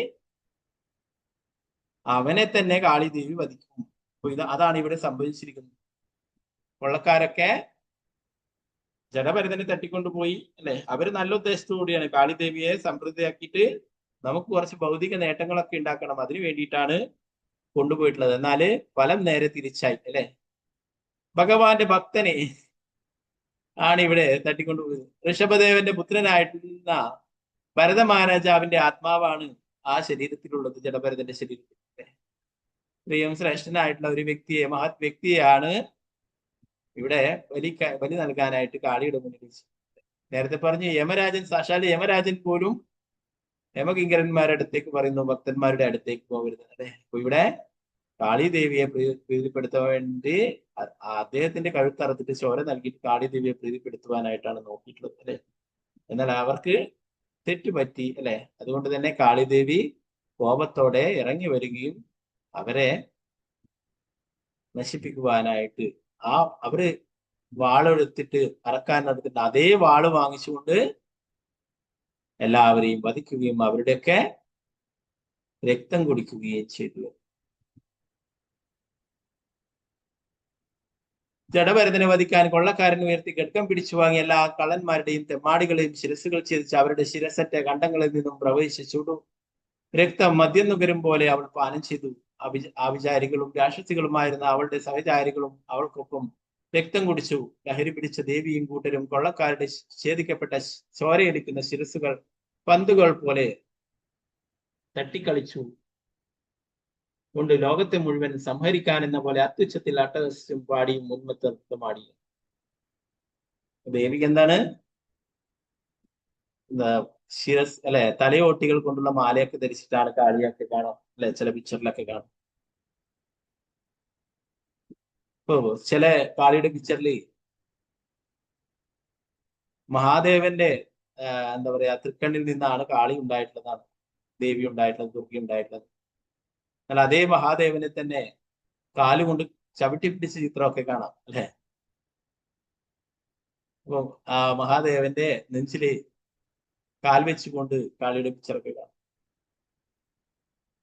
അവനെ തന്നെ കാളി ദേവി വധിക്കും. അപ്പൊ അതാണ് ഇവിടെ സംഭവിച്ചിരിക്കുന്നത്. കൊള്ളക്കാരൊക്കെ ജഡഭരതനെ തട്ടിക്കൊണ്ടുപോയി, അല്ലെ. അവര് നല്ല ഉദ്ദേശത്തോടുകൂടിയാണ് കാളിദേവിയെ സമൃദ്ധിയാക്കിയിട്ട് നമുക്ക് കുറച്ച് ഭൗതിക നേട്ടങ്ങളൊക്കെ ഉണ്ടാക്കണം, അതിനു വേണ്ടിയിട്ടാണ് കൊണ്ടുപോയിട്ടുള്ളത്. എന്നാല് ഫലം നേരെ തിരിച്ചായി, അല്ലെ. ഭഗവാന്റെ ഭക്തനെ ആണ് ഇവിടെ തട്ടിക്കൊണ്ടുപോയത്. ഋഷഭദേവന്റെ പുത്രനായിട്ടുള്ള ഭരത മഹാരാജാവിന്റെ ആത്മാവാണ് ആ ശരീരത്തിലുള്ളത്, ജഡഭരതന്റെ ശരീരത്തിൽ. പ്രിയം ശ്രേഷ്ഠനായിട്ടുള്ള ഒരു വ്യക്തിയെ, മഹത് വ്യക്തിയെയാണ് ഇവിടെ ബലി നൽകാനായിട്ട് കാളിയുടെ മുന്നിൽ. നേരത്തെ പറഞ്ഞു യമരാജൻ, സാക്ഷാൽ യമരാജൻ പോലും യമകിങ്കരന്മാരുടെ അടുത്തേക്ക് പറയുന്നു ഭക്തന്മാരുടെ അടുത്തേക്ക് പോകരുത്, അല്ലെ. അപ്പൊ ഇവിടെ കാളി ദേവിയെ പ്രീതിപ്പെടുത്താൻ വേണ്ടി അദ്ദേഹത്തിന്റെ കഴുത്തറത്തിട്ട് ചോര നൽകിയിട്ട് കാളി ദേവിയെ പ്രീതിപ്പെടുത്തുവാനായിട്ടാണ് നോക്കിയിട്ടുള്ളത്, അല്ലെ. എന്നാൽ അവർക്ക് തെറ്റുപറ്റി, അല്ലെ. അതുകൊണ്ട് തന്നെ കാളിദേവി കോപത്തോടെ ഇറങ്ങി വരികയും അവരെ നശിപ്പിക്കുവാനായിട്ട് അവര് വാളെടുത്തിട്ട് അറക്കാൻ നടത്തിട്ട് അതേ വാള് വാങ്ങിച്ചുകൊണ്ട് എല്ലാവരെയും വധിക്കുകയും അവരുടെയൊക്കെ രക്തം കുടിക്കുകയും ചെയ്തു. ജഡഭരതനെ വധിക്കാൻ കൊള്ളക്കാരൻ ഉയർത്തി ഘടകം പിടിച്ചു വാങ്ങിയ എല്ലാ കള്ളന്മാരുടെയും തെമ്മാടികളെയും ശിരസുകൾ ഛേദിച്ച് അവരുടെ ശിരസറ്റ കണ്ടങ്ങളിൽ നിന്നും പ്രവഹിച്ച് ചൂടു രക്തം മദ്യം നുകരും പോലെ അവൾ പാനം ചെയ്തു. ആവിചാരികളും രാക്ഷസികളുമായിരുന്ന അവളുടെ സഹചാരികളും അവൾക്കൊപ്പം രക്തം കുടിച്ചു. ലഹരി പിടിച്ച ദേവിയും കൂട്ടരും കൊള്ളക്കാരുടെ ഛേദിക്കപ്പെട്ട ചോരയടിക്കുന്ന ശിരസുകൾ പന്തുകൾ പോലെ തട്ടിക്കളിച്ചു കൊണ്ട് ലോകത്തെ മുഴുവൻ സംഹരിക്കാൻ എന്ന പോലെ അത്യുച്ചത്തിൽ അട്ടഹസ്യം പാടിയും ഉന്മത്തമാടി. ദേവിക്ക് എന്താണ്? ശിരസ് അല്ലെ തലയോട്ടികൾ കൊണ്ടുള്ള മാലയൊക്കെ ധരിച്ചിട്ടാണ് കാളിയൊക്കെ കാണാം അല്ലെ, ചില പിക്ചറിലൊക്കെ കാണാം. ഇപ്പോ ചില കാളിയുടെ പിക്ചറിൽ മഹാദേവന്റെ എന്താ പറയാ തൃക്കണ്ണിൽ നിന്നാണ് കാളി ഉണ്ടായിട്ടുള്ളതാണ്, ദേവി ഉണ്ടായിട്ടുള്ളത്, ദുർഗി ഉണ്ടായിട്ടുള്ളത്. എന്നാൽ അതേ മഹാദേവനെ തന്നെ കാലുകൊണ്ട് ചവിട്ടി പിടിച്ച ചിത്രമൊക്കെ കാണാം അല്ലെ. അപ്പൊ ആ മഹാദേവന്റെ നെഞ്ചില് കാൽ വെച്ചുകൊണ്ട് കാളിയുടെ പിക്ചറൊക്കെ കാണാം.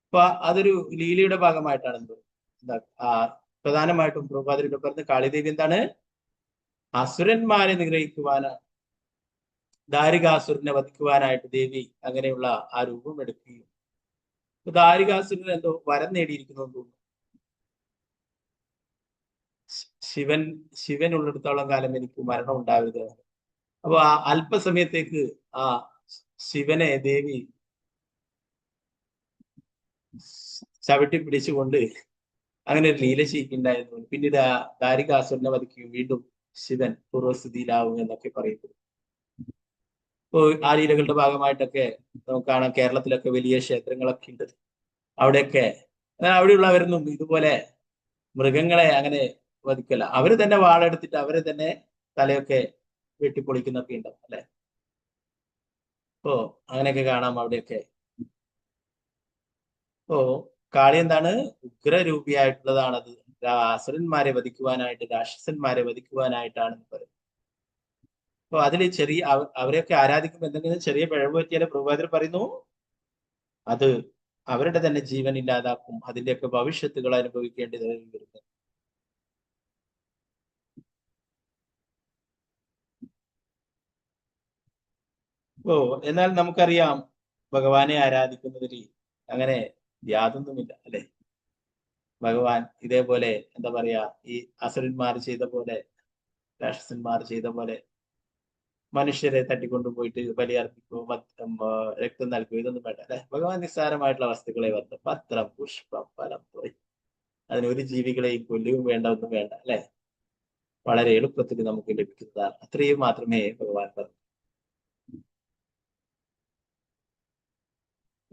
അപ്പൊ അതൊരു ലീലയുടെ ഭാഗമായിട്ടാണ് എന്താ പ്രധാനമായിട്ടും പ്രഭുപാദരുടെ പറഞ്ഞ കാളിദേവി എന്താണ്, അസുരന്മാരെ നിഗ്രഹിക്കുവാനാണ്, ദാരികാസുരനെ വധിക്കുവാനായിട്ട് ദേവി അങ്ങനെയുള്ള ആ രൂപം എടുക്കുകയും ദാരികാസുരൻ എന്തോ വരം നേടിയിരിക്കുന്നു എന്ന് തോന്നുന്നു. ശിവൻ ഉള്ളിടത്തോളം കാലം എനിക്ക് മരണം ഉണ്ടാവരുത്. അപ്പൊ ആ അല്പസമയത്തേക്ക് ആ ശിവനെ ദേവി ചവിട്ടി പിടിച്ചുകൊണ്ട് അങ്ങനെ ഒരു ലീല ചെയ്യിക്കുണ്ടായിരുന്നു. പിന്നീട് ആ ദാരികാസുരനെ വധിക്കുകയും വീണ്ടും ശിവൻ പൂർവ്വസ്ഥിതിയിലാവും എന്നൊക്കെ പറയുന്നു. ഇപ്പോൾ ആ ലീലകളുടെ ഭാഗമായിട്ടൊക്കെ നമുക്ക് കാണാം കേരളത്തിലൊക്കെ വലിയ ക്ഷേത്രങ്ങളൊക്കെ ഉണ്ട്. അവിടെയൊക്കെ അവിടെയുള്ളവരൊന്നും ഇതുപോലെ മൃഗങ്ങളെ അങ്ങനെ വധിക്കല്ല, അവര് തന്നെ വാളെടുത്തിട്ട് അവരെ തന്നെ തലയൊക്കെ വെട്ടിപ്പൊളിക്കുന്നൊക്കെ ഉണ്ടാവും അല്ലെ. അപ്പോ അങ്ങനെയൊക്കെ കാണാം അവിടെയൊക്കെ. അപ്പോ കാളി എന്താണ്, ഉഗ്രരൂപിയായിട്ടുള്ളതാണത്. അസുരന്മാരെ വധിക്കുവാനായിട്ട്, രാക്ഷസന്മാരെ വധിക്കുവാനായിട്ടാണ് പറയുന്നത്. അപ്പൊ അതിൽ ചെറിയ അവരെയൊക്കെ ആരാധിക്കുമ്പോൾ എന്തെങ്കിലും ചെറിയ പിഴവ് പറ്റിയാലും പ്രഭുപാദർ പറയുന്നു അത് അവരുടെ തന്നെ ജീവൻ ഇല്ലാതാക്കും, അതിന്റെയൊക്കെ ഭവിഷ്യത്തുകൾ അനുഭവിക്കേണ്ടി വരുന്നത്. എന്നാൽ നമുക്കറിയാം ഭഗവാനെ ആരാധിക്കുന്നതിൽ അങ്ങനെ യാതൊന്നുമില്ല അല്ലെ. ഭഗവാൻ ഇതേപോലെ എന്താ പറയാ, ഈ അസുരന്മാർ ചെയ്ത പോലെ, രാക്ഷസന്മാർ ചെയ്ത പോലെ മനുഷ്യരെ തട്ടിക്കൊണ്ടുപോയിട്ട് ബലിയർപ്പിക്കോ രക്തം നൽകുകയോ ഇതൊന്നും വേണ്ട അല്ലെ. ഭഗവാൻ നിസ്സാരമായിട്ടുള്ള വസ്തുക്കളെ വന്ന് പത്രം, പുഷ്പം, ഫലം പോയി അതിനൊരു ജീവികളെയും കൊല്ലുകയും വേണ്ട, ഒന്നും വേണ്ട അല്ലെ. വളരെ എളുപ്പത്തിൽ നമുക്ക് ലഭിക്കുന്നതാണ്. അത്രയും മാത്രമേ ഭഗവാൻ പറഞ്ഞു.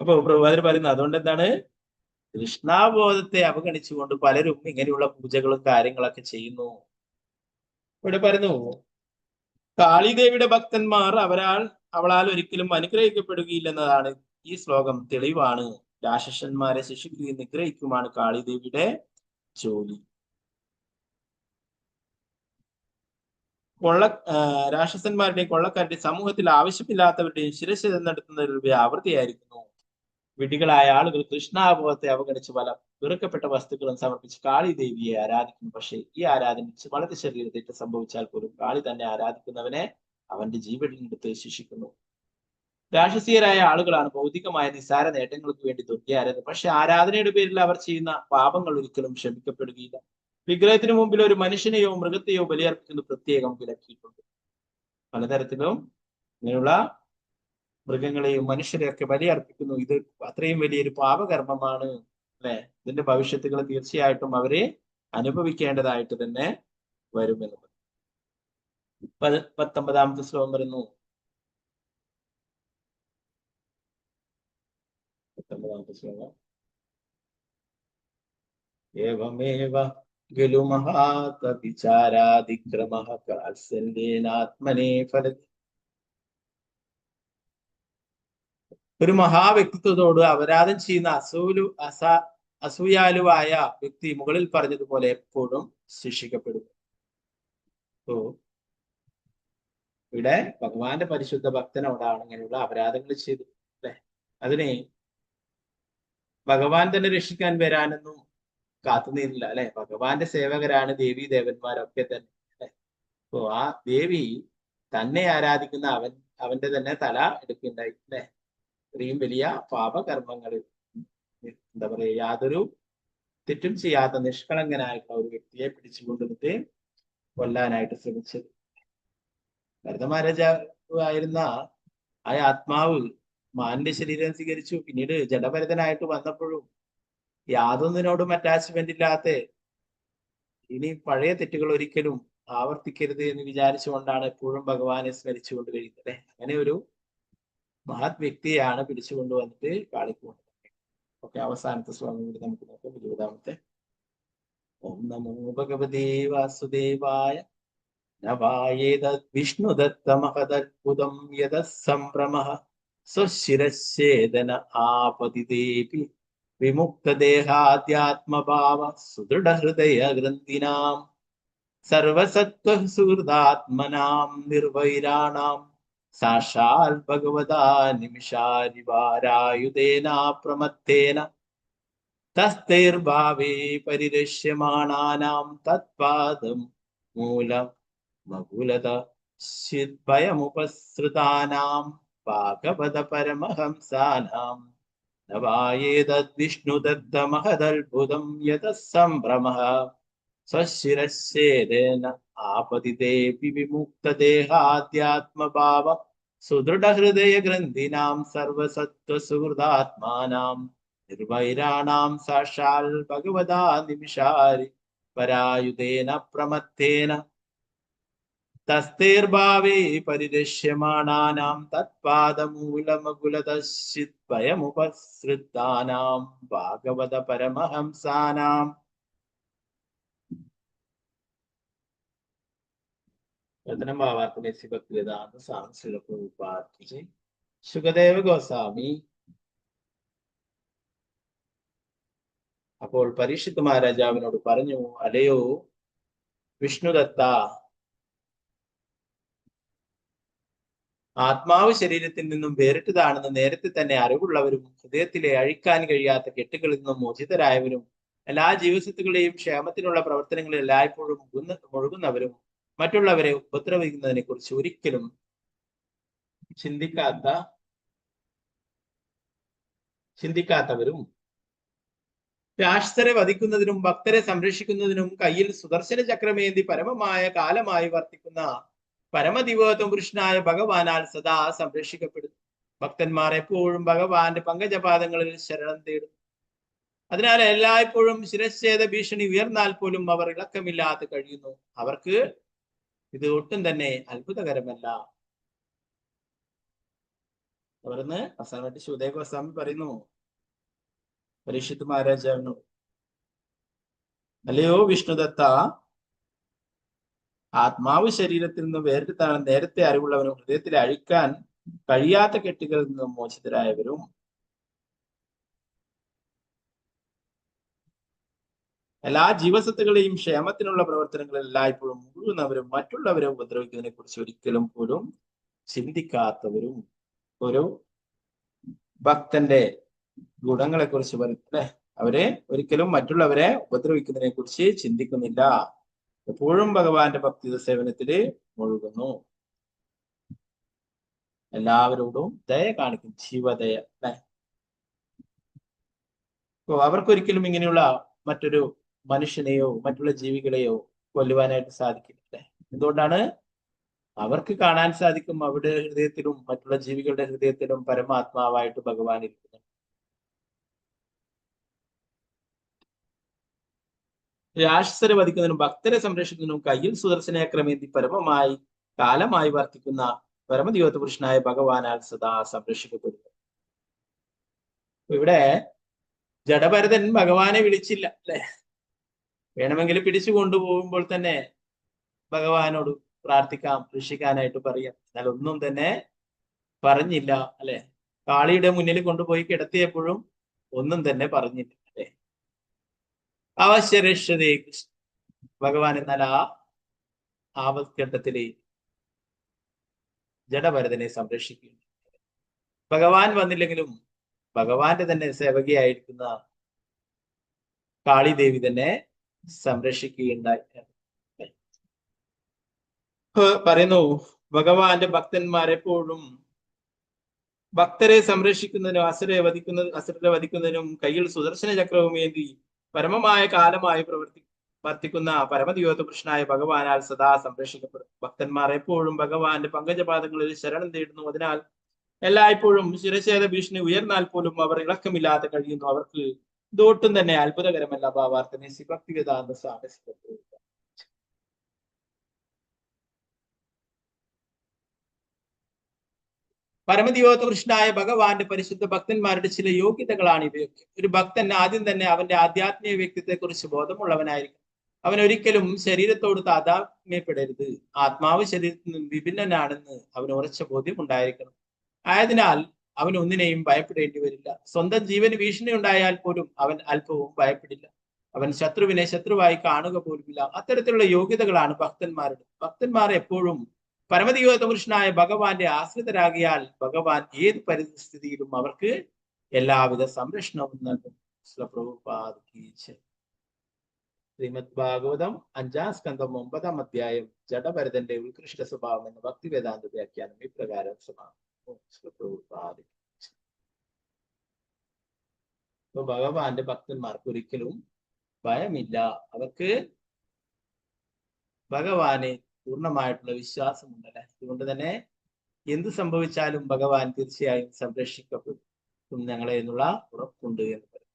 അപ്പൊ പ്രഭുപാദർ പറയുന്നത് അതുകൊണ്ട് എന്താണ്, കൃഷ്ണാബോധത്തെ അവഗണിച്ചുകൊണ്ട് പലരും ഇങ്ങനെയുള്ള പൂജകളും കാര്യങ്ങളൊക്കെ ചെയ്യുന്നു. ഇവിടെ പറയുന്നു കാളിദേവിയുടെ ഭക്തന്മാർ അവളാൽ ഒരിക്കലും അനുഗ്രഹിക്കപ്പെടുകയില്ലെന്നതാണ് ഈ ശ്ലോകം തെളിവാണ്. രാക്ഷസന്മാരെ ശിക്ഷിക്കുകയും നിഗ്രഹിക്കുമാണ് കാളിദേവിയുടെ ജോലി. രാക്ഷസന്മാരുടെയും കൊള്ളക്കാരുടെയും സമൂഹത്തിൽ ആവശ്യമില്ലാത്തവരുടെയും ശിരസ് നടത്തുന്ന ഒരു ആവൃത്തിയായിരിക്കുന്നു. വിഡ്ഢികളായ ആളുകൾ കൃഷ്ണാബോധത്തെ അവഗണിച്ച് പല വെറുക്കപ്പെട്ട വസ്തുക്കളും സമർപ്പിച്ച് കാളിദേവിയെ ആരാധിക്കുന്നു. പക്ഷേ ഈ ആരാധന വളരെ ചെറിയ തെറ്റ് സംഭവിച്ചാൽ പോലും കാളി തന്നെ ആരാധിക്കുന്നവനെ അവന്റെ ജീവനിൽ എടുത്ത് ശിക്ഷിക്കുന്നു. രാക്ഷസീയരായ ആളുകളാണ് ഭൗതികമായ നിസ്സാര നേട്ടങ്ങൾക്ക് വേണ്ടി ദുർഗ്ഗയെ ആരാധന. പക്ഷെ ആരാധനയുടെ പേരിൽ അവർ ചെയ്യുന്ന പാപങ്ങൾ ഒരിക്കലും ക്ഷമിക്കപ്പെടുകയില്ല. വിഗ്രഹത്തിന് മുമ്പിൽ ഒരു മനുഷ്യനെയോ മൃഗത്തെയോ ബലിയർപ്പിക്കുന്നത് പ്രത്യേകം വിലക്കിയിട്ടുണ്ട്. പലതരത്തിലും ഇങ്ങനെയുള്ള മൃഗങ്ങളെയും മനുഷ്യരെയൊക്കെ ബലിയർപ്പിക്കുന്നു. ഇത് അത്രയും വലിയൊരു പാപകർമ്മമാണ് അല്ലെ. ഇതിന്റെ ഭവിഷ്യത്തുകൾ തീർച്ചയായിട്ടും അവരെ അനുഭവിക്കേണ്ടതായിട്ട് തന്നെ വരുമെന്നത്. 19ാമത്തെ ശ്ലോകം വരുന്നു. 19ാമത്തെ ശ്ലോകം. ഏവമേവ ഖലു മഹാതപിചാരാദിക്രമഃ കാത്സല്യേനാത്മനേ ഫലതി. ഒരു മഹാവ്യക്തിത്വത്തോട് അപരാധം ചെയ്യുന്ന അസൂയാലുവായ വ്യക്തി മുകളിൽ പറഞ്ഞതുപോലെ എപ്പോഴും ശിക്ഷിക്കപ്പെടും. ഇവിടെ ഭഗവാന്റെ പരിശുദ്ധ ഭക്തനോടാണ് ഇങ്ങനെയുള്ള അപരാധങ്ങൾ ചെയ്തത് അല്ലെ. അതിനെ ഭഗവാൻ തന്നെ രക്ഷിക്കാൻ വരാനൊന്നും കാത്തുനിന്നില്ല അല്ലെ. ഭഗവാന്റെ സേവകരാണ് ദേവീ ദേവന്മാരൊക്കെ തന്നെ അല്ലെ. അപ്പോ ആ ദേവി തന്നെ ആരാധിക്കുന്ന അവന്റെ തന്നെ തല എടുക്കുകയുണ്ടായി അല്ലെ. ഇത്രയും വലിയ പാപകർമ്മങ്ങൾ, എന്താ പറയുക, യാതൊരു തെറ്റും ചെയ്യാത്ത നിഷ്കളങ്കനായിട്ടുള്ള ഒരു വ്യക്തിയെ പിടിച്ചുകൊണ്ടുവന്നിട്ട് കൊല്ലാനായിട്ട് ശ്രമിച്ചത്. ഭരത മഹാരാജാവായിരുന്ന ആ ആത്മാവ് മാനിന്റെ ശരീരം സ്വീകരിച്ചു. പിന്നീട് ജഡഭരതനായിട്ട് വന്നപ്പോഴും യാതൊന്നിനോടും അറ്റാച്ച്മെന്റ് ഇല്ലാത്ത, ഇനി പഴയ തെറ്റുകൾ ഒരിക്കലും ആവർത്തിക്കരുത് എന്ന് വിചാരിച്ചുകൊണ്ടാണ് എപ്പോഴും ഭഗവാനെ സ്മരിച്ചുകൊണ്ട് കഴിയുന്നത് അല്ലെ. അങ്ങനെ ഒരു മഹത് വ്യക്തിയെയാണ് പിടിച്ചുകൊണ്ടുവന്നിട്ട് കാണിക്കുന്നത്. ഓക്കെ, അവസാനത്തെ ശ്ലോകം കൂടി നമുക്ക് നോക്കാം. 20ാമത്തെ. ഓം നമോ ഭഗവതേ വാസുദേവായ നവായേതദ് വിഷ്ണുദത്തമഹദദ്ഭുതം യതഃ സംഭ്രമഃ സ്വശിരശ്ഛേദന ആപതിതേപി വിമുക്തദേഹാദ്യാത്മഭാവ സുദൃഢഹൃദയ ഗ്രന്ഥിനാം സർവസത്വസുഹൃദാത്മനാം നിർവൈരാണാം സാക്ഷാൽ ഭഗവതാ നിമിഷാരിവാരായുധേന പ്രമത്തേന തസ്തൈർഭാവേ പരിരക്ഷ്യമാണാനാം തത്പാദം മൂലം മകുലത ഭയമുപസൃതാനാം ഭാഗവത പരമഹംസാനാം നവായേതദ് വിഷ്ണുദത്തമഹദദ്ഭുതം യതഃ സംഭ്രമഃ സ്വശിരശ്ഛേദേന ആപതിതേപി വിമുക്തദേഹാദ്യാത്മഭാവ സുദൃഢഹൃദയ ഗ്രന്ഥിനാം സർവസത്വസുഹൃദാത്മാനാം നിർവൈരാണാം സാക്ഷാൽ ഭഗവതാ നിമിഷാരി പരായുധേന പ്രമത്തേന തസ്തൈർഭാവേ പരിരക്ഷ്യമാണാനാം തത്പാദമൂലമകുലതശ്ചിദ്ഭയമുപസൃതാനാം ഭാഗവത പരമഹംസാനാം. വന്ദനം ഭാവാർത്ഥനെ ഭക്തിവേദാന്ത സ്വാമി ശ്രീല പ്രഭുപാദ് കി. ശുകദേവ ഗോസ്വാമി അപ്പോൾ പരീക്ഷിത് മഹാരാജാവിനോട് പറഞ്ഞു, അലയോ വിഷ്ണുദത്ത, ആത്മാവ് ശരീരത്തിൽ നിന്നും വേറിട്ടതാണെന്ന് നേരത്തെ തന്നെ അറിവുള്ളവരും ഹൃദയത്തിലെ അഴിക്കാൻ കഴിയാത്ത കെട്ടുകളിൽ നിന്നും മോചിതരായവരും എല്ലാ ജീവസത്തുക്കളുടെയും ക്ഷേമത്തിനുള്ള പ്രവർത്തനങ്ങളിൽ എല്ലായ്പ്പോഴും മുഴുകുന്നവരും മറ്റുള്ളവരെ ഉപദ്രവിക്കുന്നതിനെ കുറിച്ച് ഒരിക്കലും ചിന്തിക്കാത്തവരും രാഷ്ട്രരെ വധിക്കുന്നതിനും ഭക്തരെ സംരക്ഷിക്കുന്നതിനും കയ്യിൽ സുദർശന ചക്രമേന്തി പരമമായ കാലമായി വർത്തിക്കുന്ന പരമദിവോത്തമ പുരുഷനായ ഭഗവാനാൽ സദാ സംരക്ഷിക്കപ്പെടുന്നു. ഭക്തന്മാർ എപ്പോഴും ഭഗവാന്റെ പങ്കജപാദങ്ങളിൽ ശരണം തേടുന്നു. അതിനാൽ എല്ലായ്പ്പോഴും ശിരച്ഛേദ ഭീഷണി ഉയർന്നാൽ പോലും അവർ ഇളക്കമില്ലാതെ കഴിയുന്നു. അവർക്ക് ഇത് ഒട്ടും തന്നെ അത്ഭുതകരമല്ല. അവർന്ന് അവസാനമായിട്ട് ശുകദേവ ഗോസ്വാമി പറയുന്നു പരീക്ഷിത് മഹാരാജാവിനോട്, അല്ലയോ വിഷ്ണുദത്ത, ആത്മാവ് ശരീരത്തിൽ നിന്ന് വേറിട്ടാണ് നേരത്തെ അറിവുള്ളവരും ഹൃദയത്തിൽ അഴിക്കാൻ കഴിയാത്ത കെട്ടുകളിൽ നിന്നും മോചിതരായവരും എല്ലാ ജീവസത്തുകളെയും ക്ഷേമത്തിനുള്ള പ്രവർത്തനങ്ങളിൽ എല്ലായ്പ്പോഴും മുഴുകുന്നവരും മറ്റുള്ളവരെ ഉപദ്രവിക്കുന്നതിനെ കുറിച്ച് ഒരിക്കലും പോലും ചിന്തിക്കാത്തവരും. ഒരു ഭക്തന്റെ ഗുണങ്ങളെ കുറിച്ച് പറയുന്നത് അവരെ ഒരിക്കലും മറ്റുള്ളവരെ ഉപദ്രവിക്കുന്നതിനെ കുറിച്ച് ചിന്തിക്കുന്നില്ല. എപ്പോഴും ഭഗവാന്റെ ഭക്തി സേവനത്തില് മുഴുകുന്നു. എല്ലാവരോടും ദയ കാണിക്കും, ജീവദയ. അവർക്കൊരിക്കലും ഇങ്ങനെയുള്ള മറ്റൊരു മനുഷ്യനെയോ മറ്റുള്ള ജീവികളെയോ കൊല്ലുവാനായിട്ട് സാധിക്കില്ല. എന്തുകൊണ്ടാണ്? അവർക്ക് കാണാൻ സാധിക്കും അവരുടെ ഹൃദയത്തിലും മറ്റുള്ള ജീവികളുടെ ഹൃദയത്തിലും പരമാത്മാവായിട്ട് ഭഗവാൻ ഇരിക്കുന്നു. രാക്ഷസരെ വധിക്കുന്നതിനും ഭക്തരെ സംരക്ഷിക്കുന്നതിനും കയ്യിൽ സുദർശനചക്രമേന്തി പരമമായി കാലമായി വർത്തിക്കുന്ന പരമദിവോത്ത പുരുഷനായ ഭഗവാനാൽ സദാ സംരക്ഷിക്കപ്പെടുന്നു. ഇവിടെ ജഡഭരതൻ ഭഗവാനെ വിളിച്ചില്ല അല്ലെ? വേണമെങ്കിൽ പിടിച്ചു കൊണ്ടുപോകുമ്പോൾ തന്നെ ഭഗവാനോട് പ്രാർത്ഥിക്കാം, രക്ഷിക്കാനായിട്ട് പറയാം. എന്നാൽ ഒന്നും തന്നെ പറഞ്ഞില്ല അല്ലെ? കാളിയുടെ മുന്നിൽ കൊണ്ടുപോയി കിടത്തിയപ്പോഴും ഒന്നും തന്നെ പറഞ്ഞില്ല അല്ലെ? അവശ്യരക്ഷതേ ഭഗവാൻ. എന്നാൽ ആ ആപത്ഘട്ടത്തില് ജഡഭരതനെ സംരക്ഷിക്കുന്നു. ഭഗവാൻ വന്നില്ലെങ്കിലും ഭഗവാന്റെ തന്നെ സേവകയായിരിക്കുന്ന കാളിദേവി തന്നെ സംരക്ഷിക്കുകയുണ്ടായി. പറയുന്നു, ഭഗവാന്റെ ഭക്തന്മാരെപ്പോഴും ഭക്തരെ സംരക്ഷിക്കുന്നതിനും അസുരരെ വധിക്കുന്നതിനും കയ്യിൽ സുദർശന ചക്രവും ഏന്തി പരമമായ കാലമായി വർത്തിക്കുന്ന പരമദിവോത്ത പുരുഷനായ ഭഗവാനാൽ സദാ സംരക്ഷിക്കപ്പെടും. ഭക്തന്മാർ എപ്പോഴും ഭഗവാന്റെ പങ്കജപാദങ്ങളിൽ ശരണം തേടുന്നു. അതിനാൽ എല്ലായ്പ്പോഴും ശിരച്ഛേദ ഭീഷണി ഉയർന്നാൽ പോലും അവർ ഇളക്കമില്ലാതെ കഴിയുന്നു. അവർക്ക് ഇതൊട്ടും തന്നെ അത്ഭുതകരമല്ല. ഭാവാർത്ഥനെ ഭക്തിവേദാന്ത സ്വാമി. പരമദിവ്യോത്തകൃഷ്ണനായ ഭഗവാന്റെ പരിശുദ്ധ ഭക്തന്മാരുടെ ചില യോഗ്യതകളാണ് ഇവയൊക്കെ. ഒരു ഭക്തൻ ആദ്യം തന്നെ അവന്റെ ആധ്യാത്മിക വ്യക്തിത്വത്തെ കുറിച്ച് ബോധമുള്ളവനായിരിക്കും. അവൻ ഒരിക്കലും ശരീരത്തോട് താതാത്മ്യപ്പെടരുത്. ആത്മാവ് ശരീരത്തിൽ നിന്നും വിഭിന്നനാണെന്ന് അവന് ഉറച്ച ബോധ്യം ഉണ്ടായിരിക്കണം. ആയതിനാൽ അവൻ ഒന്നിനെയും ഭയപ്പെടേണ്ടി വരില്ല. സ്വന്തം ജീവന് ഭീഷണി ഉണ്ടായാൽ പോലും അവൻ അല്പവും ഭയപ്പെടില്ല. അവൻ ശത്രുവിനെ ശത്രുവായി കാണുക പോലുമില്ല. അത്തരത്തിലുള്ള യോഗ്യതകളാണ് ഭക്തന്മാരുടെ. ഭക്തന്മാർ എപ്പോഴും പരമദിവ്യോത്തകൃഷ്ണനായ ഭഗവാന്റെ ആശ്രിതരാകിയാൽ ഭഗവാൻ ഏത് പരിസ്ഥിതിയിലും അവർക്ക് എല്ലാവിധ സംരക്ഷണവും നൽകും. ശ്രീമദ് ഭാഗവതം 5-ാം സ്കന്ധം 9-ാം അധ്യായം ജഡഭരതന്റെ ഉത്കൃഷ്ട സ്വഭാവം എന്ന ഭക്തിവേദാന്ത വ്യാഖ്യാനം ഇപ്രകാരം സമാപിക്കും. ഭഗവാന്റെ ഭക്തന്മാർക്ക് ഒരിക്കലും ഭയമില്ല. അവർക്ക് ഭഗവാനെ പൂർണ്ണമായിട്ടുള്ള വിശ്വാസമുണ്ടല്ലേ. അതുകൊണ്ട് തന്നെ എന്ത് സംഭവിച്ചാലും ഭഗവാൻ തീർച്ചയായും സംരക്ഷിക്കപ്പെടും ഞങ്ങളെ എന്നുള്ള ഉറപ്പുണ്ട് എന്ന് പറയും.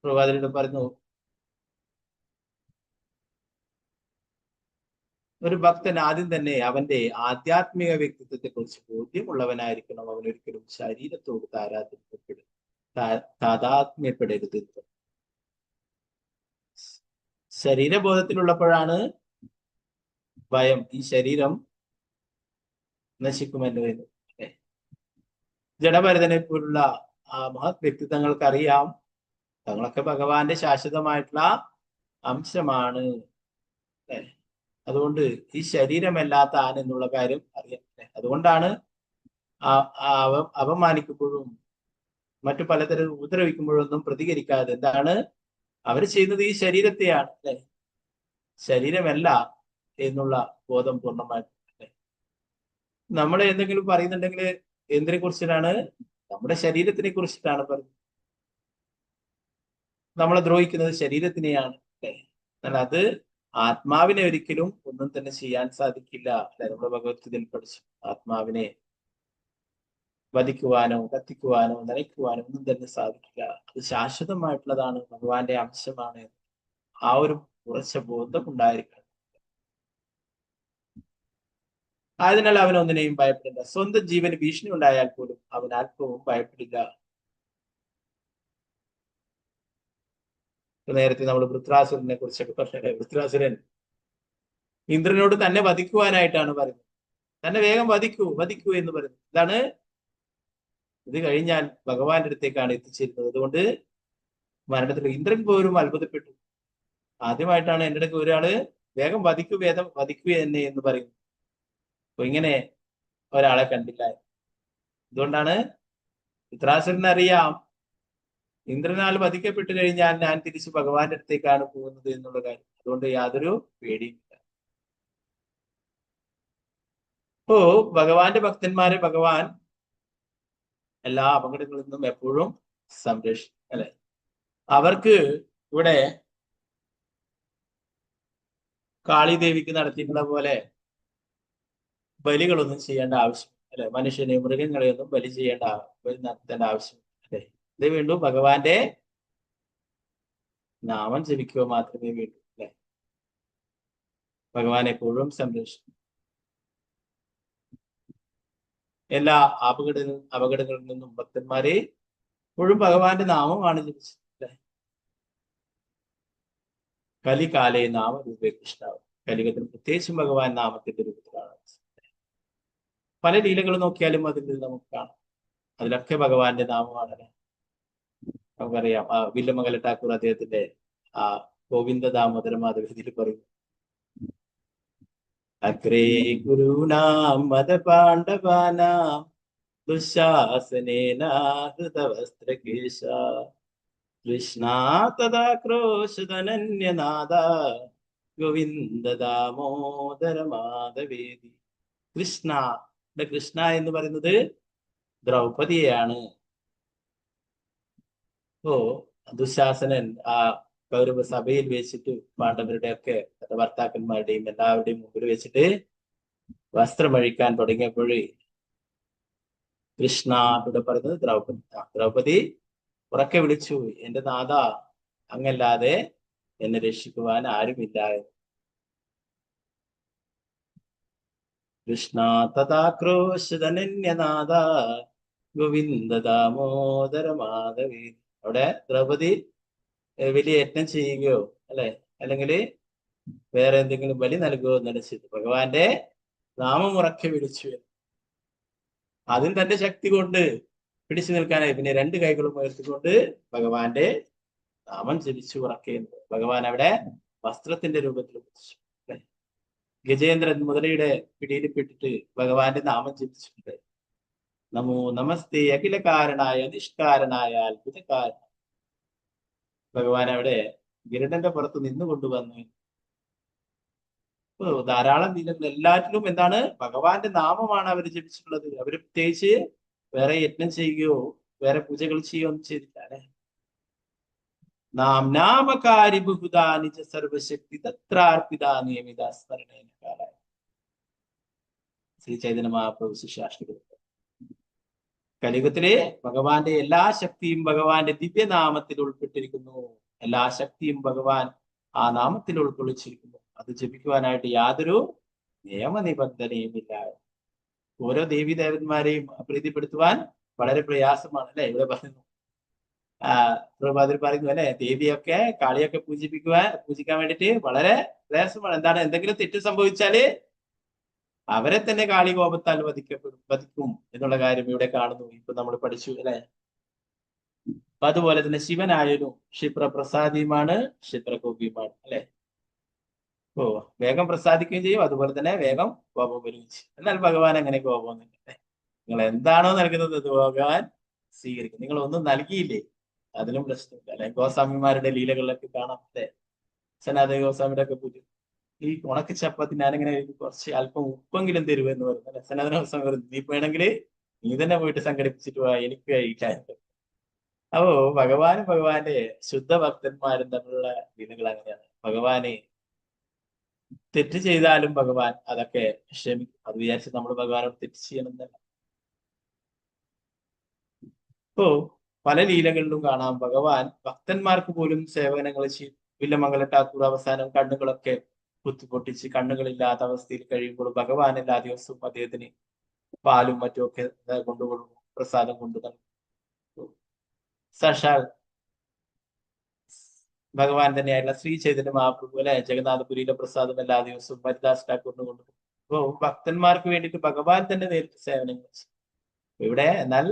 പ്രവാചകൻ പറഞ്ഞു, ഒരു ഭക്തൻ ആദ്യം തന്നെ അവന്റെ ആധ്യാത്മിക വ്യക്തിത്വത്തെ കുറിച്ച് ബോധ്യമുള്ളവനായിരിക്കണം. അവൻ ഒരിക്കലും ശരീരത്തോട് താതാത്മ്യപ്പെടരുത്. ശരീരബോധത്തിലുള്ളപ്പോഴാണ് ഭയം, ഈ ശരീരം നശിക്കുമല്ലോ എന്ന്. ജഡഭരതനെ പോലുള്ള ആ മഹത് വ്യക്തിത്വങ്ങൾക്കറിയാം തങ്ങളൊക്കെ ഭഗവാന്റെ ശാശ്വതമായിട്ടുള്ള അംശമാണ്. അതുകൊണ്ട് ഈ ശരീരമല്ല താൻ എന്നുള്ള കാര്യം അറിയാം. അതുകൊണ്ടാണ് അപമാനിക്കുമ്പോഴും മറ്റു പലതരം ഉപദ്രവിക്കുമ്പോഴൊന്നും പ്രതികരിക്കാതെ. എന്താണ് അവർ ചെയ്യുന്നത്? ഈ ശരീരത്തെയാണ് അല്ലെ, ശരീരമല്ല എന്നുള്ള ബോധം പൂർണ്ണമായിട്ട്. നമ്മൾ എന്തെങ്കിലും പറയുന്നുണ്ടെങ്കിൽ എന്തിനെ കുറിച്ചിട്ടാണ്? നമ്മുടെ ശരീരത്തിനെ കുറിച്ചിട്ടാണ് പറയുന്നത്. നമ്മളെ ദ്രോഹിക്കുന്നത് ശരീരത്തിനെയാണ് അല്ലെ. എന്നാൽ അത് ആത്മാവിനെ ഒരിക്കലും ഒന്നും തന്നെ ചെയ്യാൻ സാധിക്കില്ല അല്ലെ. നമ്മുടെ ഭഗവത്ഗീതയിൽ പഠിച്ചു, ആത്മാവിനെ വധിക്കുവാനോ കത്തിക്കുവാനോ നനയ്ക്കുവാനോ ഒന്നും തന്നെ സാധിക്കില്ല. അത് ശാശ്വതമായിട്ടുള്ളതാണ്, ഭഗവാന്റെ അംശമാണ്. ആ ഒരു ഉറച്ച ബോധം ഉണ്ടായിരിക്കണം. ആയതിനാൽ അവൻ ഒന്നിനെയും ഭയപ്പെടില്ല. സ്വന്തം ജീവന് ഭീഷണി ഉണ്ടായാൽ പോലും അവൻ അല്പവും ഭയപ്പെടില്ല. നേരത്തെ നമ്മൾ വൃത്രാസുരനെ കുറിച്ചൊക്കെ പറഞ്ഞത്, വൃത്രാസുരൻ ഇന്ദ്രനോട് തന്നെ വധിക്കുവാനായിട്ടാണ് പറയുന്നത്. തന്നെ വേഗം വധിക്കൂ എന്ന് പറയുന്നത്. ഇതാണ്, ഇത് കഴിഞ്ഞാൽ ഭഗവാന്റെ അടുത്തേക്കാണ് എത്തിച്ചേരുന്നത്. അതുകൊണ്ട് മരണത്തിൽ ഇന്ദ്രൻ പോലും അത്ഭുതപ്പെട്ടു. ആദ്യമായിട്ടാണ് എൻ്റെ അടുക്ക് ഒരാള് വേഗം വധിക്കൂ എന്നെ എന്ന് പറയുന്നു. അപ്പൊ ഇങ്ങനെ ഒരാളെ കണ്ടില്ല. അതുകൊണ്ടാണ് വൃത്രാസുരനറിയാം ഇന്ദ്രനാൽ വധിക്കപ്പെട്ടു കഴിഞ്ഞാൽ ഞാൻ തിരിച്ച് ഭഗവാന്റെ അടുത്തേക്കാണ് പോകുന്നത് എന്നുള്ള കാര്യം. അതുകൊണ്ട് യാതൊരു പേടിയില്ല. ഭഗവാന്റെ ഭക്തന്മാരെ ഭഗവാൻ എല്ലാ അപകടങ്ങളിൽ നിന്നും എപ്പോഴും സംരക്ഷിക്കും അല്ലെ. അവർക്ക് ഇവിടെ കാളിദേവിക്ക് നടത്തിയിട്ടുള്ള പോലെ ബലികളൊന്നും ചെയ്യേണ്ട ആവശ്യം അല്ലെ. മനുഷ്യനെ മൃഗങ്ങളെയൊന്നും ബലി നടത്തേണ്ട ആവശ്യം അല്ലെ. ഇത് വീണ്ടും ഭഗവാന്റെ നാമം ജപിക്കുക മാത്രമേ വേണ്ടൂ അല്ലെ. ഭഗവാൻ എപ്പോഴും സംരക്ഷിക്കും. എല്ലാ അപകടങ്ങളിൽ നിന്നും ഭക്തന്മാരെ എപ്പോഴും ഭഗവാന്റെ നാമമാണ് ജപിച്ചത് അല്ലെ. കലികാലേ നാമരൂപേ കൃഷ്ണ. കലികത്തിൽ പ്രത്യേകിച്ചും ഭഗവാൻ നാമത്തിന്റെ രൂപത്തിലാണ്. പല ലീലകൾ നോക്കിയാലും അതിൽ നമുക്ക് കാണാം. അതിലൊക്കെ ഭഗവാന്റെ നാമമാണ്. നമുക്കറിയാം, വില്ലമംഗല ഠാക്കൂർ അദ്ദേഹത്തിന്റെ ഗോവിന്ദ ദാമോദര മാധവത്തിൽ പറയും, അഗ്രേ ഗുരുനാം മത പാണ്ഡവാനാം ദുശാസനേന ഹൃതവസ്ത്രകേശ കൃഷ്ണ തഥാ ക്രോശധനന്യനാദ ഗോവിന്ദ ദാമോദര മാധവേദി. കൃഷ്ണ എന്ന് പറയുന്നത് ദ്രൗപദിയെയാണ്. ദുശാസനൻ ആ കൗരവ സഭയിൽ വെച്ചിട്ട് പാണ്ഡവരുടെ ഒക്കെ ഭർത്താക്കന്മാരുടെയും എല്ലാവരുടെയും മുമ്പിൽ വെച്ചിട്ട് വസ്ത്രമഴിക്കാൻ തുടങ്ങിയപ്പോഴേ കൃഷ്ണ ഇവിടെ പറയുന്നത് ദ്രൗപദി ഉറക്കെ വിളിച്ചു, എന്റെ നാഥ, അങ്ങല്ലാതെ എന്നെ രക്ഷിക്കുവാൻ ആരുമില്ല എന്ന്. കൃഷ്ണ തഥാ ക്രോശതനന്യനാഥ ഗോവിന്ദ ദാമോദര മാധവി. അവിടെ ദ്രൗപദി വലിയ യജ്ഞം ചെയ്യുകയോ അല്ലെ അല്ലെങ്കിൽ വേറെ എന്തെങ്കിലും ബലി നൽകുകയോ എന്നാണ് ചെയ്തു. ഭഗവാന്റെ നാമമുറക്കെ വിളിച്ചു. അതും തന്റെ ശക്തി കൊണ്ട് പിടിച്ചു നിൽക്കാനായി പിന്നെ 2 കൈകളും ഉയർത്തിക്കൊണ്ട് ഭഗവാന്റെ നാമം ജപിച്ചു ഉറക്കുകയുണ്ട്. ഭഗവാൻ അവിടെ വസ്ത്രത്തിന്റെ രൂപത്തിൽ പിടിച്ചു. ഗജേന്ദ്രൻ മുതലയുടെ പിടിയിൽപ്പെട്ടിട്ട് ഭഗവാന്റെ നാമം ജപിച്ചിട്ടുണ്ട്. നമോ നമസ്തേ അഖില കാരണായ നിഷ്കാരണായ അത്ഭുതകാരണ. ഭഗവാൻ അവിടെ ഗരുഡന്റെ പുറത്ത് നിന്നുകൊണ്ടുവന്നു. ധാരാളം ലീലകൾ എല്ലാറ്റിലും എന്താണ് ഭഗവാന്റെ നാമമാണ് അവർ ജപിച്ചിട്ടുള്ളത്. അവർ പ്രത്യേകിച്ച് വേറെ യജ്ഞം ചെയ്യുകയോ വേറെ പൂജകൾ ചെയ്യുകയോ ഒന്നും ചെയ്തില്ല അല്ലെ. നാം നാമകാരി ബഹുദാ നിജ സർവശക്തി തത്രാർപ്പിത നിയമിത സ്മരണേന കാലായ. ശ്രീ ചൈതന്യ മഹാപ്രഭു ശിഷ്യാഷ്ടകം. കലിയുഗത്തിലെ ഭഗവാന്റെ എല്ലാ ശക്തിയും ഭഗവാന്റെ ദിവ്യനാമത്തിൽ ഉൾപ്പെട്ടിരിക്കുന്നു. എല്ലാ ശക്തിയും ഭഗവാൻ ആ നാമത്തിൽ ഉൾക്കൊള്ളിച്ചിരിക്കുന്നു. അത് ജപിക്കുവാനായിട്ട് യാതൊരു നിയമനിബന്ധനയുമില്ല. ഓരോ ദേവീദേവന്മാരെയും പ്രീതിപ്പെടുത്തുവാൻ വളരെ പ്രയാസമാണ് അല്ലെ. ഇവിടെ പറയുന്നു പ്രഭാതിൽ പറയുന്നു അല്ലെ, ദേവിയൊക്കെ കാളിയൊക്കെ പൂജിക്കാൻ വേണ്ടിയിട്ട് വളരെ പ്രയാസമാണ്. എന്താണ്, എന്തെങ്കിലും തെറ്റ് സംഭവിച്ചാല് അവരെ തന്നെ കാളി കോപത്താൽ വധിക്കും എന്നുള്ള കാര്യം ഇവിടെ കാണുന്നു. ഇപ്പൊ നമ്മൾ പഠിച്ചു അല്ലെ. അപ്പൊ അതുപോലെ തന്നെ ശിവനായാലും ക്ഷിപ്രപ്രസാദിയുമാണ് ക്ഷിപ്രകോപിയുമാണ് അല്ലെ. ഓ, വേഗം പ്രസാദിക്കുകയും ചെയ്യും, അതുപോലെ തന്നെ വേഗം കോപം വരികയും ചെയ്യും. എന്നാൽ ഭഗവാൻ അങ്ങനെ കോപമൊന്നുമില്ല. നിങ്ങൾ എന്താണോ നൽകുന്നത് അത് ഭഗവാൻ സ്വീകരിക്കും. നിങ്ങൾ ഒന്നും നൽകിയില്ലേ അതിലും പ്രശ്നമില്ല അല്ലെ. ഗോസ്വാമിമാരുടെ ലീലകളിലൊക്കെ കാണാം അല്ലെ. സനാതന ഗോസ്വാമിയുടെ ഒക്കെ പൂജ ഈ ഉണക്ക് ചപ്പാത്തി ഞാനിങ്ങനെ കുറച്ച് അല്പം ഉപ്പെങ്കിലും തരുമെന്ന് പറഞ്ഞു അല്ലെ. സനാതന ഗോസ്വാമി പറഞ്ഞു, നീ വേണമെങ്കിൽ നീ തന്നെ പോയിട്ട് സംഘടിപ്പിച്ചിട്ട് പോവാ, എനിക്ക് കഴിക്കാൻ. അപ്പോ ഭഗവാനും ഭഗവാന്റെ ശുദ്ധ ഭക്തന്മാരും തമ്മിലുള്ള ലീലകൾ അങ്ങനെയാണ്. ഭഗവാനെ തെറ്റ് ചെയ്താലും ഭഗവാൻ അതൊക്കെ ക്ഷമിക്കും. അത് വിചാരിച്ച് നമ്മൾ ഭഗവാനോട് തെറ്റ് ചെയ്യണമെന്നല്ല. ഇപ്പോ പല ലീലകളിലും കാണാം ഭഗവാൻ ഭക്തന്മാർക്ക് പോലും സേവനങ്ങൾ ചെയ്യും. വില്ലമംഗല ഠാക്കൂർ അവസാനം കണ്ണുകളൊക്കെ കുത്തിപ്പൊട്ടിച്ച് കണ്ണുകളില്ലാത്ത അവസ്ഥയിൽ കഴിയുമ്പോൾ ഭഗവാൻ എല്ലാ ദിവസവും അദ്ദേഹത്തിന് പാലും മറ്റുമൊക്കെ കൊണ്ടുകൊടുക്കും, പ്രസാദം കൊണ്ടു നൽകും. സാക്ഷാൽ ഭഗവാൻ തന്നെയായിട്ടുള്ള ശ്രീ ചൈതന്യ മഹാപ്രഭു അല്ലെ, ജഗന്നാഥപുരിയിലെ പ്രസാദം എല്ലാ ദിവസവും ഹരിദാസ് ഠാക്കൂറിന് കൊണ്ടുപോകും. അപ്പോ ഭക്തന്മാർക്ക് വേണ്ടിയിട്ട് ഭഗവാൻ തന്നെ നേരിട്ട് സേവനങ്ങൾ ചെയ്യും. ഇവിടെ എന്നാൽ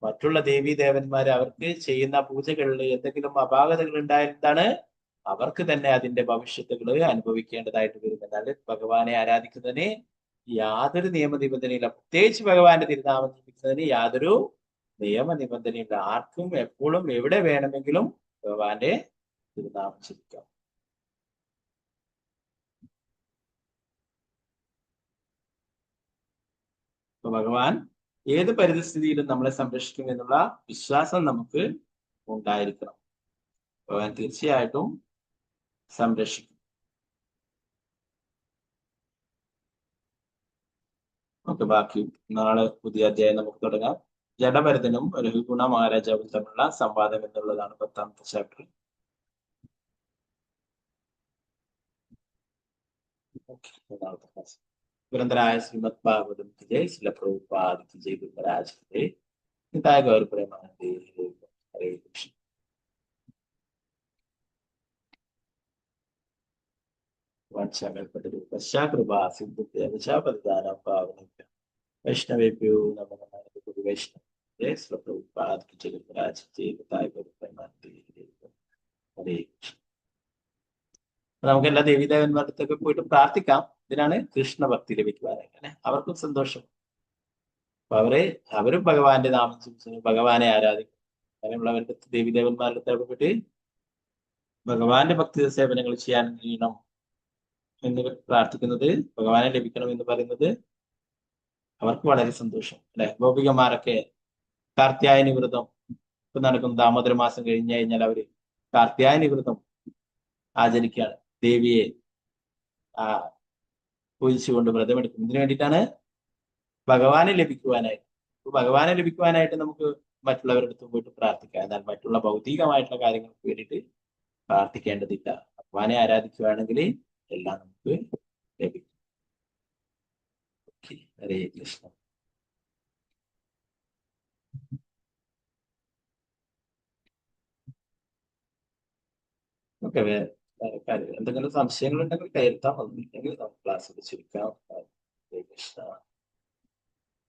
മറ്റുള്ള ദേവീ ദേവന്മാര് അവർക്ക് ചെയ്യുന്ന പൂജകളിൽ എന്തെങ്കിലും അപാകതകൾ ഉണ്ടായിരുന്നാണ് അവർക്ക് തന്നെ അതിന്റെ ഭവിഷ്യത്തുകൾ അനുഭവിക്കേണ്ടതായിട്ട് വരും. എന്നാൽ ഭഗവാനെ ആരാധിക്കുന്നതിന് യാതൊരു നിയമനിബന്ധനയില്ല. പ്രത്യേകിച്ച് ഭഗവാന്റെ തിരുനാമം ജപിക്കുന്നതിന് യാതൊരു നിയമനിബന്ധനയില്ല. ആർക്കും എപ്പോഴും എവിടെ വേണമെങ്കിലും ഭഗവാന്റെ തിരുനാമം ജപിക്കാം. അപ്പൊ ഭഗവാൻ ഏത് പരിസ്ഥിതിയിലും നമ്മളെ സംരക്ഷിക്കും എന്നുള്ള വിശ്വാസം നമുക്ക് ഉണ്ടായിരിക്കണം. ഭഗവാൻ തീർച്ചയായിട്ടും സംരക്ഷിക്കും. ഓക്കെ, ബാക്കി നാളെ പുതിയ അധ്യായം നമുക്ക് തുടങ്ങാം. ജഡഭരതനും രഘുഗുണ മഹാരാജാവും തമ്മിലുള്ള സംവാദം എന്നുള്ളതാണ് 10ാമത്തെ ചാപ്റ്റർ. നാളത്തെ ക്ലാസ്. പുരന്തരായ ശ്രീമദ് ഭാഗവതം की जय, श्रील प्रभुपाद की जय, गुरु महाराज की जय, निताय गौर प्रेमानंदे, हरे कृष्ण। वाञ्छाकल्पतरुभ्यश्च कृपा सिन्धुभ्यः च पतितानां पावनेभ्यः वैष्णवेभ्यो नमो नमः। गुरु वैष्णव जय, श्रील प्रभुपाद की जय, गुरु महाराज की जय, निताय गौर प्रेमानंदे, हरे कृष्ण। നമുക്ക് എല്ലാ ദേവീദേവന്മാരുടെ അടുത്തൊക്കെ പോയിട്ട് പ്രാർത്ഥിക്കാം. ഇതിനാണ് കൃഷ്ണഭക്തി ലഭിക്കുവാനായിട്ട് അല്ലെ. അവർക്കും സന്തോഷം. അപ്പൊ അവരും ഭഗവാന്റെ നാമം ജപിച്ചു ഭഗവാനെ ആരാധിക്കും. അങ്ങനെയുള്ളവരുടെ ദേവീദേവന്മാരുടെ അടുത്തൊക്കെ പോയിട്ട് ഭഗവാന്റെ ഭക്തി സേവനങ്ങൾ ചെയ്യാൻ കഴിയണം എന്ന് പ്രാർത്ഥിക്കുന്നത്, ഭഗവാനെ ലഭിക്കണം എന്ന് പറയുന്നത് അവർക്ക് വളരെ സന്തോഷം അല്ലെ. ഗോപികമാരൊക്കെ കാർത്യായനി വ്രതം ഇപ്പൊ നടക്കും. ദാമോദര മാസം കഴിഞ്ഞു കഴിഞ്ഞാൽ അവര് കാർത്യായനി വ്രതം ആചരിക്കുകയാണ്. ദേവിയെ പൂജിച്ചുകൊണ്ട് വ്രതമെടുക്കും. ഇതിനു വേണ്ടിയിട്ടാണ് ഭഗവാനെ ലഭിക്കുവാനായിട്ട്. ഭഗവാനെ ലഭിക്കുവാനായിട്ട് നമുക്ക് മറ്റുള്ളവരുടെ അടുത്ത് പോയിട്ട് പ്രാർത്ഥിക്കാം. എന്നാൽ മറ്റുള്ള ഭൗതികമായിട്ടുള്ള കാര്യങ്ങൾക്ക് വേണ്ടിയിട്ട് പ്രാർത്ഥിക്കേണ്ടതില്ല. ഭഗവാനെ ആരാധിക്കുകയാണെങ്കിൽ എല്ലാം നമുക്ക് ലഭിക്കും. ഹരേ കൃഷ്ണ. ഓക്കെ, എന്തെങ്കിലും സംശയങ്ങൾ ഉണ്ടെങ്കിൽ കയറ്റാം, ഒന്നില്ലെങ്കിൽ നമുക്ക് ക്ലാസ് ചുരുക്കാം. ഹരേ കൃഷ്ണ.